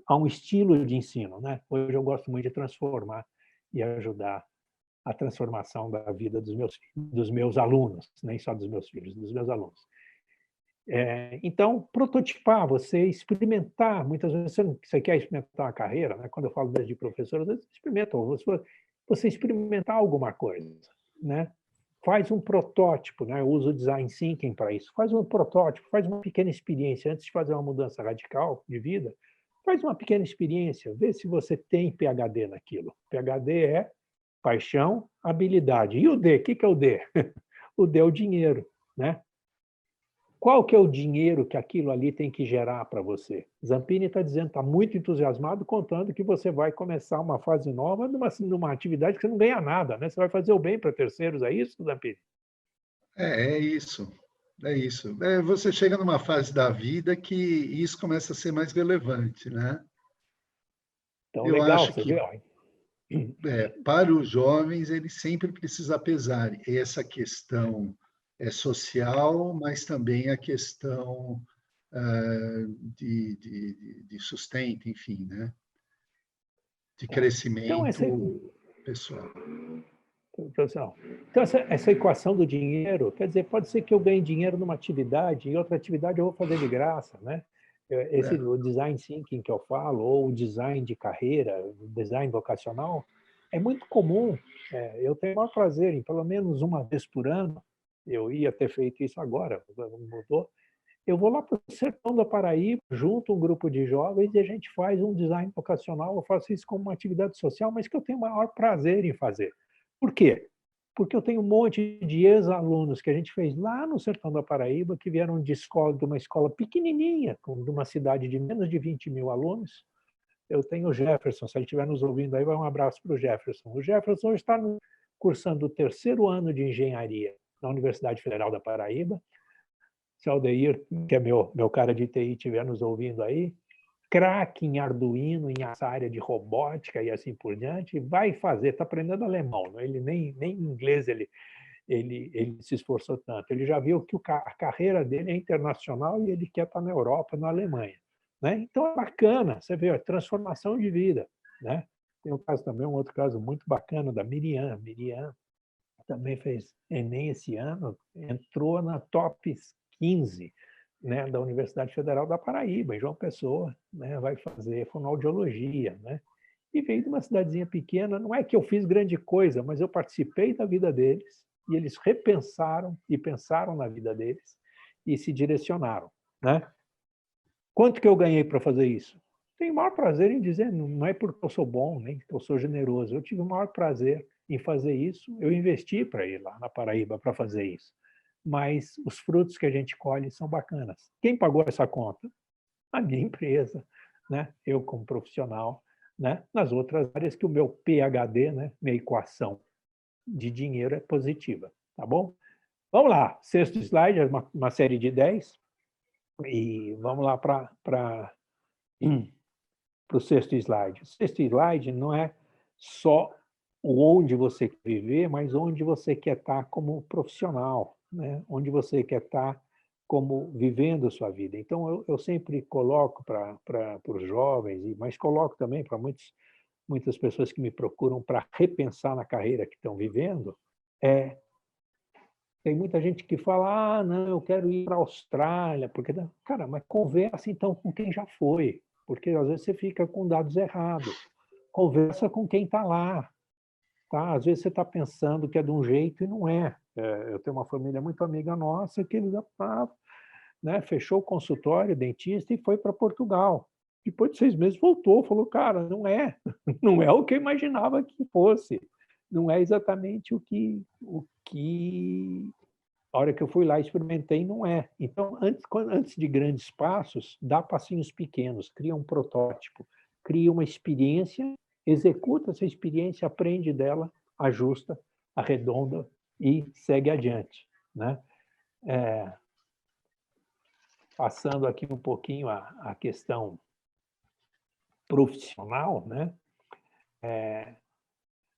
a um estilo de ensino. Né? Hoje eu gosto muito de transformar e ajudar a transformação da vida dos meus alunos, nem só dos meus filhos, dos meus alunos. Então, prototipar, você experimentar, muitas vezes você quer experimentar uma carreira, né? Quando eu falo de professor, experimenta, você experimentar alguma coisa, né? Faz um protótipo, né? Eu uso o design thinking para isso. Faz um protótipo, faz uma pequena experiência antes de fazer uma mudança radical de vida. Faz uma pequena experiência, vê se você tem PhD naquilo. PhD é paixão, habilidade. E o D? O que é o D? O D é o dinheiro, né? Qual que é o dinheiro que aquilo ali tem que gerar para você? Zampini está dizendo, está muito entusiasmado, contando que você vai começar uma fase nova numa atividade que você não ganha nada, né? Você vai fazer o bem para terceiros, é isso, Zampini? É isso. É isso. Você chega numa fase da vida que isso começa a ser mais relevante, né? Então, Eu legal, acho você que vê? para os jovens ele sempre precisa pesar essa questão social, mas também a questão de sustento, enfim, né? De Então, crescimento pessoal. Então, essa equação do dinheiro, quer dizer, pode ser que eu ganhe dinheiro numa atividade, e outra atividade eu vou fazer de graça, né? O design thinking que eu falo, ou o design de carreira, o design vocacional, é muito comum. Eu tenho o maior prazer em, pelo menos uma vez por ano, eu ia ter feito isso agora, mudou, eu vou lá para o sertão da Paraíba, junto um grupo de jovens, e a gente faz um design vocacional. Eu faço isso como uma atividade social, mas que eu tenho o maior prazer em fazer. Por quê? Porque eu tenho um monte de ex-alunos que a gente fez lá no sertão da Paraíba, que vieram de uma escola pequenininha, de uma cidade de menos de 20 mil alunos. Eu tenho o Jefferson, se ele estiver nos ouvindo aí, vai um abraço para o Jefferson. O Jefferson está cursando o 3º ano de engenharia na Universidade Federal da Paraíba. Se o Aldeir, que é meu cara de TI, estiver nos ouvindo aí, craque em Arduino, em essa área de robótica e assim por diante, vai fazer, está aprendendo alemão, ele nem inglês ele se esforçou tanto. Ele já viu que a carreira dele é internacional e ele quer estar na Europa, na Alemanha, né? Então é bacana, você vê a transformação de vida, né? Tem um caso também, um outro caso muito bacana da Miriam. Miriam também fez Enem esse ano, entrou na top 15, né, da Universidade Federal da Paraíba, em João Pessoa, né, vai fazer fonoaudiologia, né? E veio de uma cidadezinha pequena. Não é que eu fiz grande coisa, mas eu participei da vida deles e eles repensaram e pensaram na vida deles e se direcionaram, né? Quanto que eu ganhei para fazer isso? Tenho o maior prazer em dizer, não é porque eu sou bom, nem porque eu sou generoso. Eu tive o maior prazer em fazer isso. Eu investi para ir lá na Paraíba para fazer isso. Mas os frutos que a gente colhe são bacanas. Quem pagou essa conta? A minha empresa, né? Eu como profissional, né? Nas outras áreas que o meu PhD, né? Minha equação de dinheiro é positiva, tá bom? Vamos lá, sexto slide, uma série de 10. E vamos lá para o sexto slide. O sexto slide não é só onde você quer viver, mas onde você quer estar como profissional, né? Onde você quer estar como vivendo a sua vida. Então, eu sempre coloco para os jovens, mas coloco também para muitas pessoas que me procuram para repensar na carreira que estão vivendo, tem muita gente que fala, não, eu quero ir para a Austrália, porque, cara, mas conversa então com quem já foi, porque às vezes você fica com dados errados. Conversa com quem está lá, tá? Às vezes você está pensando que é de um jeito e não é. Eu tenho uma família muito amiga nossa que eles, né, fechou o consultório, dentista, e foi para Portugal. Depois de 6 meses voltou, falou, cara, não é o que eu imaginava que fosse. Não é exatamente o que a hora que eu fui lá experimentei, não é. Então, antes de grandes passos, dá passinhos pequenos, cria um protótipo, cria uma experiência, executa essa experiência, aprende dela, ajusta, arredonda e segue adiante, né? Passando aqui um pouquinho a questão profissional, né?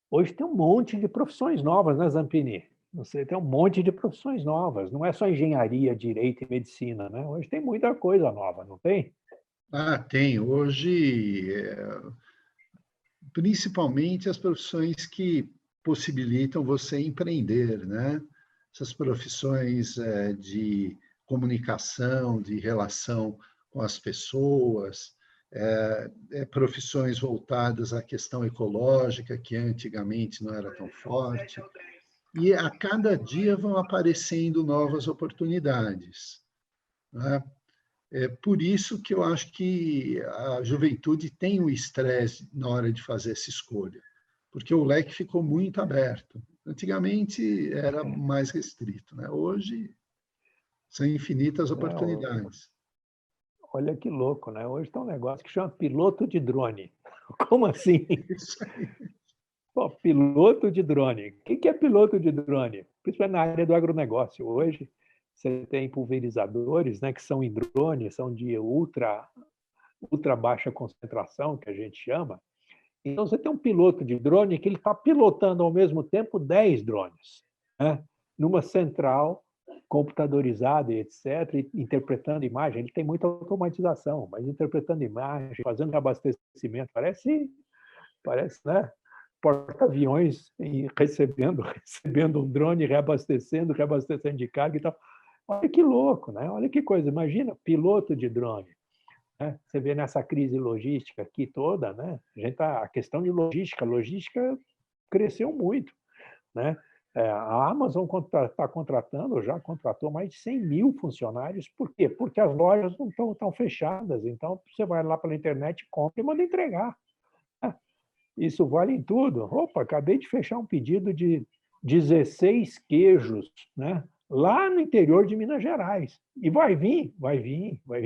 Hoje tem um monte de profissões novas, né, Zampini? Você tem um monte de profissões novas, não é só engenharia, direito e medicina, né? Hoje tem muita coisa nova, não tem? Tem. Hoje, principalmente as profissões que possibilitam você empreender, né? Essas profissões de comunicação, de relação com as pessoas, profissões voltadas à questão ecológica, que antigamente não era tão forte. E a cada dia vão aparecendo novas oportunidades, né? É por isso que eu acho que a juventude tem o estresse na hora de fazer essa escolha, porque o leque ficou muito aberto. Antigamente era mais restrito, né? Hoje são infinitas oportunidades. Olha que louco, né? Hoje tem um negócio que chama piloto de drone. Como assim? Isso aí. Pô, piloto de drone. O que é piloto de drone? Principalmente na área do agronegócio. Hoje, você tem pulverizadores, né, que são em drone, são de ultra baixa concentração, que a gente chama. Então, você tem um piloto de drone que ele está pilotando ao mesmo tempo 10 drones, né, numa central computadorizada e etc., interpretando imagem. Ele tem muita automatização, mas interpretando imagem, fazendo abastecimento. Parece, né? Porta-aviões recebendo um drone, reabastecendo de carga e tal. Olha que louco, né? Olha que coisa. Imagina, piloto de drone. Né? Você vê nessa crise logística aqui toda, né? A questão de logística cresceu muito, né? A Amazon está contratando, já contratou mais de 100 mil funcionários. Por quê? Porque as lojas não estão fechadas. Então, você vai lá pela internet, compra e manda entregar. Isso vale em tudo. Opa, acabei de fechar um pedido de 16 queijos, né? Lá no interior de Minas Gerais. E vai vir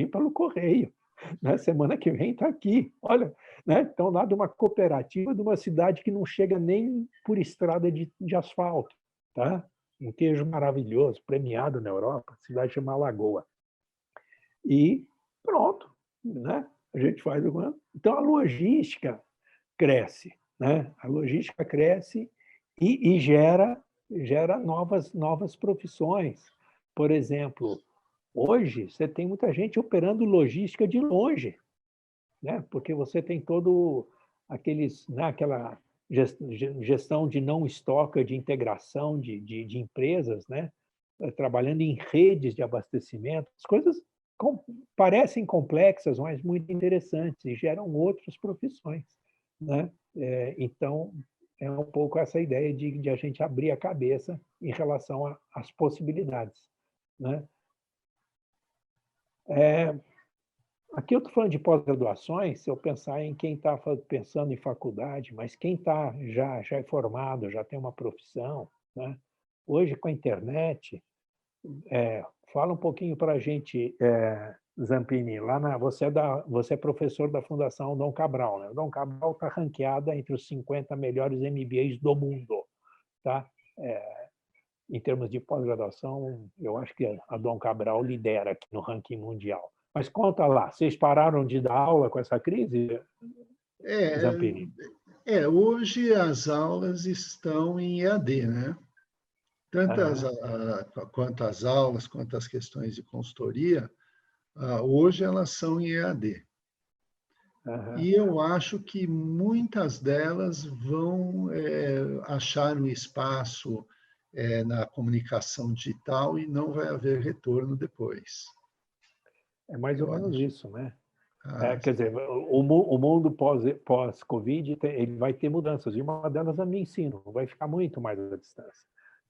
pelo correio. Na semana que vem está aqui. Olha, né? Então, lá de uma cooperativa de uma cidade que não chega nem por estrada de asfalto. Tá? Um queijo maravilhoso, premiado na Europa, cidade chama Lagoa. E pronto, né? A gente faz o... Então, a logística cresce, né? A logística cresce e gera gera novas profissões. Por exemplo, hoje você tem muita gente operando logística de longe, né? Porque você tem todo aquela gestão de não estoque, de integração de empresas, né? Trabalhando em redes de abastecimento. As coisas parecem complexas, mas muito interessantes e geram outras profissões, né? Então, é um pouco essa ideia de a gente abrir a cabeça em relação às possibilidades, né? Aqui eu estou falando de pós-graduações, se eu pensar em quem está pensando em faculdade, mas quem está já é formado, já tem uma profissão, né? Hoje, com a internet, fala um pouquinho para a gente, Zampini, você é professor da Fundação Dom Cabral, né? O Dom Cabral está ranqueada entre os 50 melhores MBAs do mundo, tá? Em termos de pós-graduação, eu acho que a Dom Cabral lidera aqui no ranking mundial. Mas conta lá, vocês pararam de dar aula com essa crise, Zampini? Hoje as aulas estão em EAD, né? Tanto quanto as aulas, quanto as questões de consultoria, hoje elas são em EAD. E eu acho que muitas delas vão achar um espaço na comunicação digital e não vai haver retorno depois. É mais ou menos isso, né? Quer dizer, o mundo pós-Covid ele vai ter mudanças, e uma delas é no ensino, vai ficar muito mais à distância,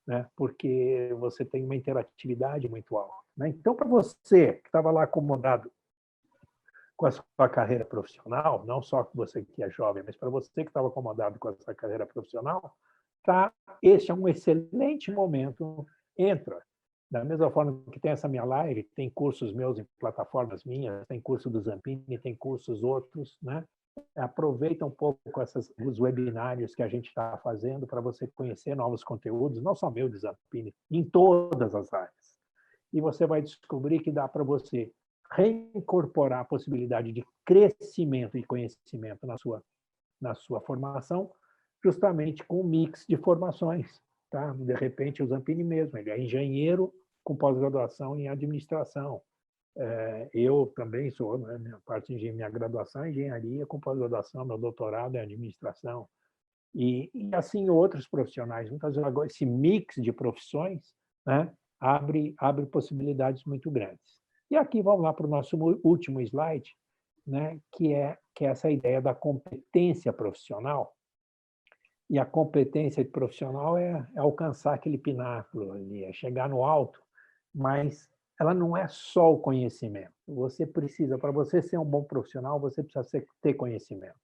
né? Porque você tem uma interatividade muito alta, né? Então, para você que estava lá acomodado com a sua carreira profissional, não só você que é jovem, mas para você que estava acomodado com essa carreira profissional, este é um excelente momento, entra. Da mesma forma que tem essa minha live, tem cursos meus em plataformas minhas, tem curso do Zampini, tem cursos outros, né? Aproveita um pouco os webinários que a gente está fazendo para você conhecer novos conteúdos, não só meu de Zampini, em todas as áreas. E você vai descobrir que dá para você reincorporar a possibilidade de crescimento e conhecimento na sua formação, justamente com um mix de formações. Tá? De repente, o Zampini mesmo, ele é engenheiro com pós-graduação em administração. Eu também sou, né, minha graduação é engenharia com pós-graduação, meu doutorado é administração. E assim outros profissionais. Muitas vezes agora esse mix de profissões, né, abre possibilidades muito grandes. E aqui vamos lá para o nosso último slide, né, que é essa ideia da competência profissional. E a competência profissional é alcançar aquele pináculo ali, é chegar no alto, mas ela não é só o conhecimento. Você precisa, para você ser um bom profissional, você precisa ter conhecimento.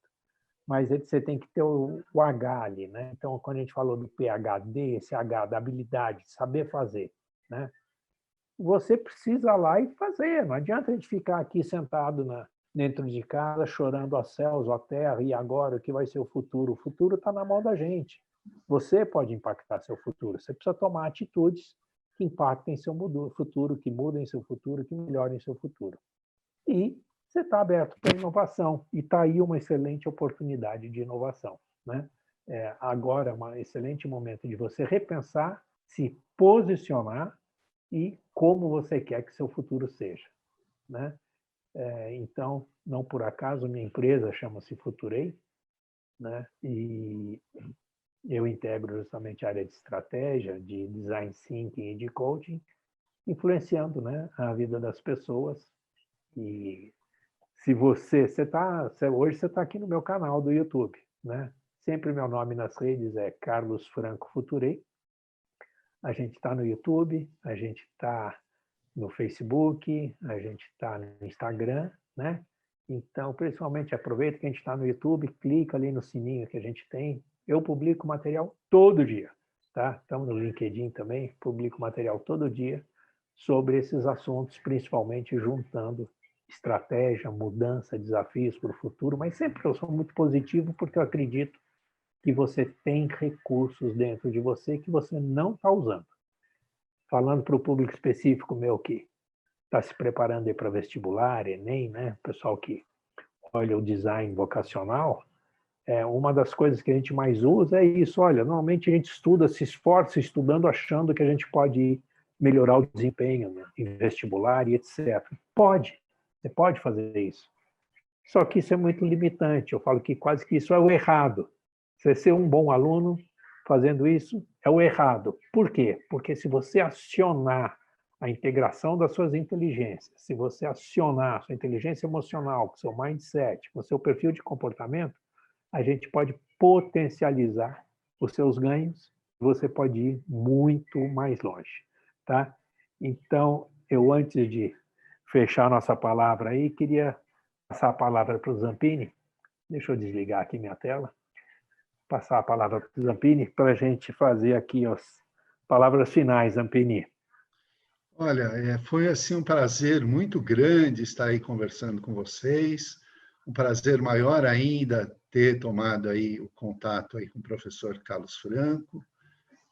Mas você tem que ter o H ali, né? Então, quando a gente falou do PhD, esse H, da habilidade, saber fazer, né? Você precisa lá e fazer. Não adianta a gente ficar aqui sentado dentro de casa, chorando aos céus, à terra, e agora o que vai ser o futuro? O futuro está na mão da gente. Você pode impactar seu futuro. Você precisa tomar atitudes que impactem seu futuro, que mudem seu futuro, que melhorem seu futuro. E você está aberto para inovação. E está aí uma excelente oportunidade de inovação, né? Agora é um excelente momento de você repensar, se posicionar e como você quer que seu futuro seja, né? Então, não por acaso, minha empresa chama-se Futurei, né? E eu integro justamente a área de estratégia, de design thinking e de coaching, influenciando, né, a vida das pessoas. E se hoje você está aqui no meu canal do YouTube, né? Sempre meu nome nas redes é Carlos Franco Futurei. A gente está no YouTube, a gente está no Facebook, a gente está no Instagram, né? Então, principalmente, aproveita que a gente está no YouTube, clica ali no sininho que a gente tem. Eu publico material todo dia, tá? Estamos no LinkedIn também, publico material todo dia sobre esses assuntos, principalmente juntando estratégia, mudança, desafios para o futuro, mas sempre eu sou muito positivo porque eu acredito que você tem recursos dentro de você que você não está usando. Falando para o público específico meu que está se preparando para vestibular, Enem, né? O pessoal que olha o design vocacional, uma das coisas que a gente mais usa é isso. Olha, normalmente a gente estuda, se esforça estudando, achando que a gente pode melhorar o desempenho, né, em vestibular e etc. Pode, você pode fazer isso. Só que isso é muito limitante. Eu falo que quase que isso é o errado. Você ser um bom aluno fazendo isso é o errado. Por quê? Porque se você acionar a integração das suas inteligências, se você acionar a sua inteligência emocional, com o seu mindset, com o seu perfil de comportamento, a gente pode potencializar os seus ganhos, você pode ir muito mais longe, tá? Então, eu antes de fechar a nossa palavra aí, queria passar a palavra para o Zampini. Deixa eu desligar aqui minha tela. Passar a palavra para o Zampini para a gente fazer aqui as palavras finais, Zampini. Olha, foi assim um prazer muito grande estar aí conversando com vocês, um prazer maior ainda ter tomado aí o contato aí com o professor Carlos Franco,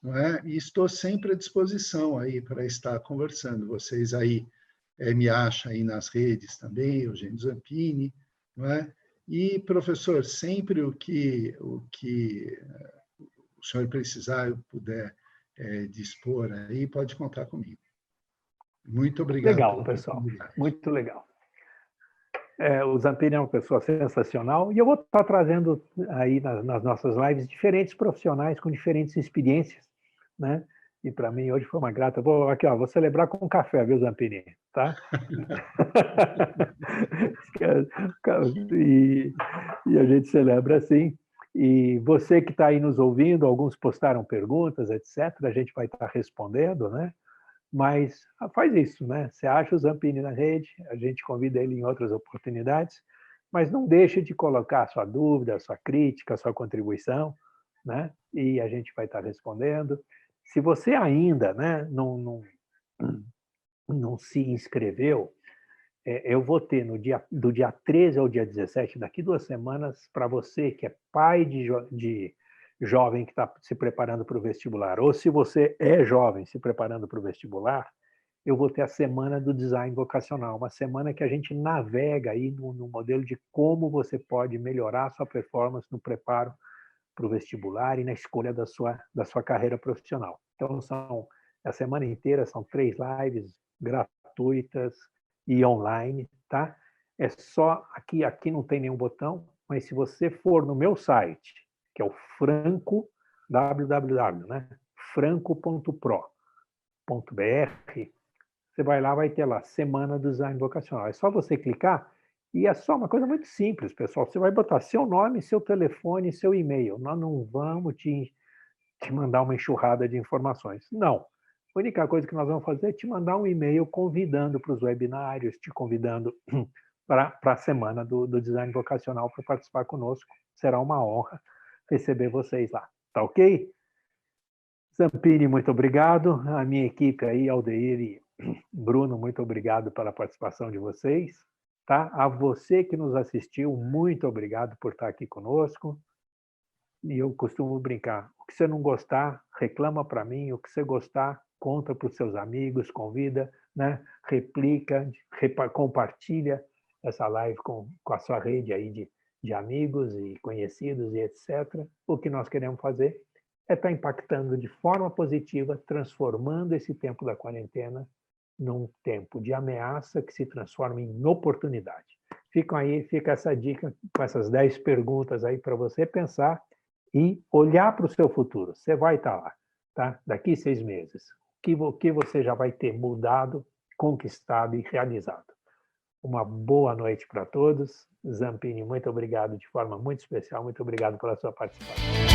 não é? E estou sempre à disposição aí para estar conversando. Vocês aí me acham aí nas redes também, Eugênio Zampini, não é? E, professor, sempre o que o senhor precisar, eu puder dispor aí, pode contar comigo. Muito obrigado Legal, pela pessoal. oportunidade. Muito legal. O Zampini é uma pessoa sensacional e eu vou estar trazendo aí nas nossas lives diferentes profissionais com diferentes experiências, né? E para mim hoje foi uma grata. Vou celebrar com um café, viu, Zampini? Tá? e a gente celebra assim. E você que está aí nos ouvindo, alguns postaram perguntas, etc. A gente vai estar respondendo, né? Mas faz isso, né? Você acha o Zampini na rede, a gente convida ele em outras oportunidades, mas não deixe de colocar a sua dúvida, a sua crítica, a sua contribuição, né? E a gente vai estar respondendo. Se você ainda, né, não se inscreveu, eu vou ter do dia 13 ao dia 17, daqui 2 semanas, para você que é pai de jovem que está se preparando para o vestibular, ou se você é jovem se preparando para o vestibular, eu vou ter a semana do design vocacional, uma semana que a gente navega aí no modelo de como você pode melhorar a sua performance no preparo para o vestibular e na escolha da sua carreira profissional. Então, a semana inteira são 3 lives gratuitas e online, tá? É só, aqui não tem nenhum botão, mas se você for no meu site, que é o Franco, www, né? franco.pro.br, você vai lá, vai ter lá, Semana do Design Vocacional. É só você clicar e é só uma coisa muito simples, pessoal. Você vai botar seu nome, seu telefone, seu e-mail. Nós não vamos te mandar uma enxurrada de informações. Não. A única coisa que nós vamos fazer é te mandar um e-mail convidando para os webinários, te convidando para a Semana do Design Vocacional para participar conosco. Será uma honra receber vocês lá. Tá ok? Zampini, muito obrigado. A minha equipe aí, Aldeir e Bruno, muito obrigado pela participação de vocês. Tá? A você que nos assistiu, muito obrigado por estar aqui conosco. E eu costumo brincar, o que você não gostar, reclama para mim, o que você gostar, conta para os seus amigos, convida, né? Replica, compartilha essa live com a sua rede aí de amigos e conhecidos e etc. O que nós queremos fazer é estar impactando de forma positiva, transformando esse tempo da quarentena num tempo de ameaça que se transforma em oportunidade. Fica essa dica com essas 10 perguntas aí para você pensar e olhar para o seu futuro. Você vai estar lá, tá? Daqui 6 meses. O que você já vai ter mudado, conquistado e realizado. Uma boa noite para todos. Zampini, muito obrigado de forma muito especial. Muito obrigado pela sua participação.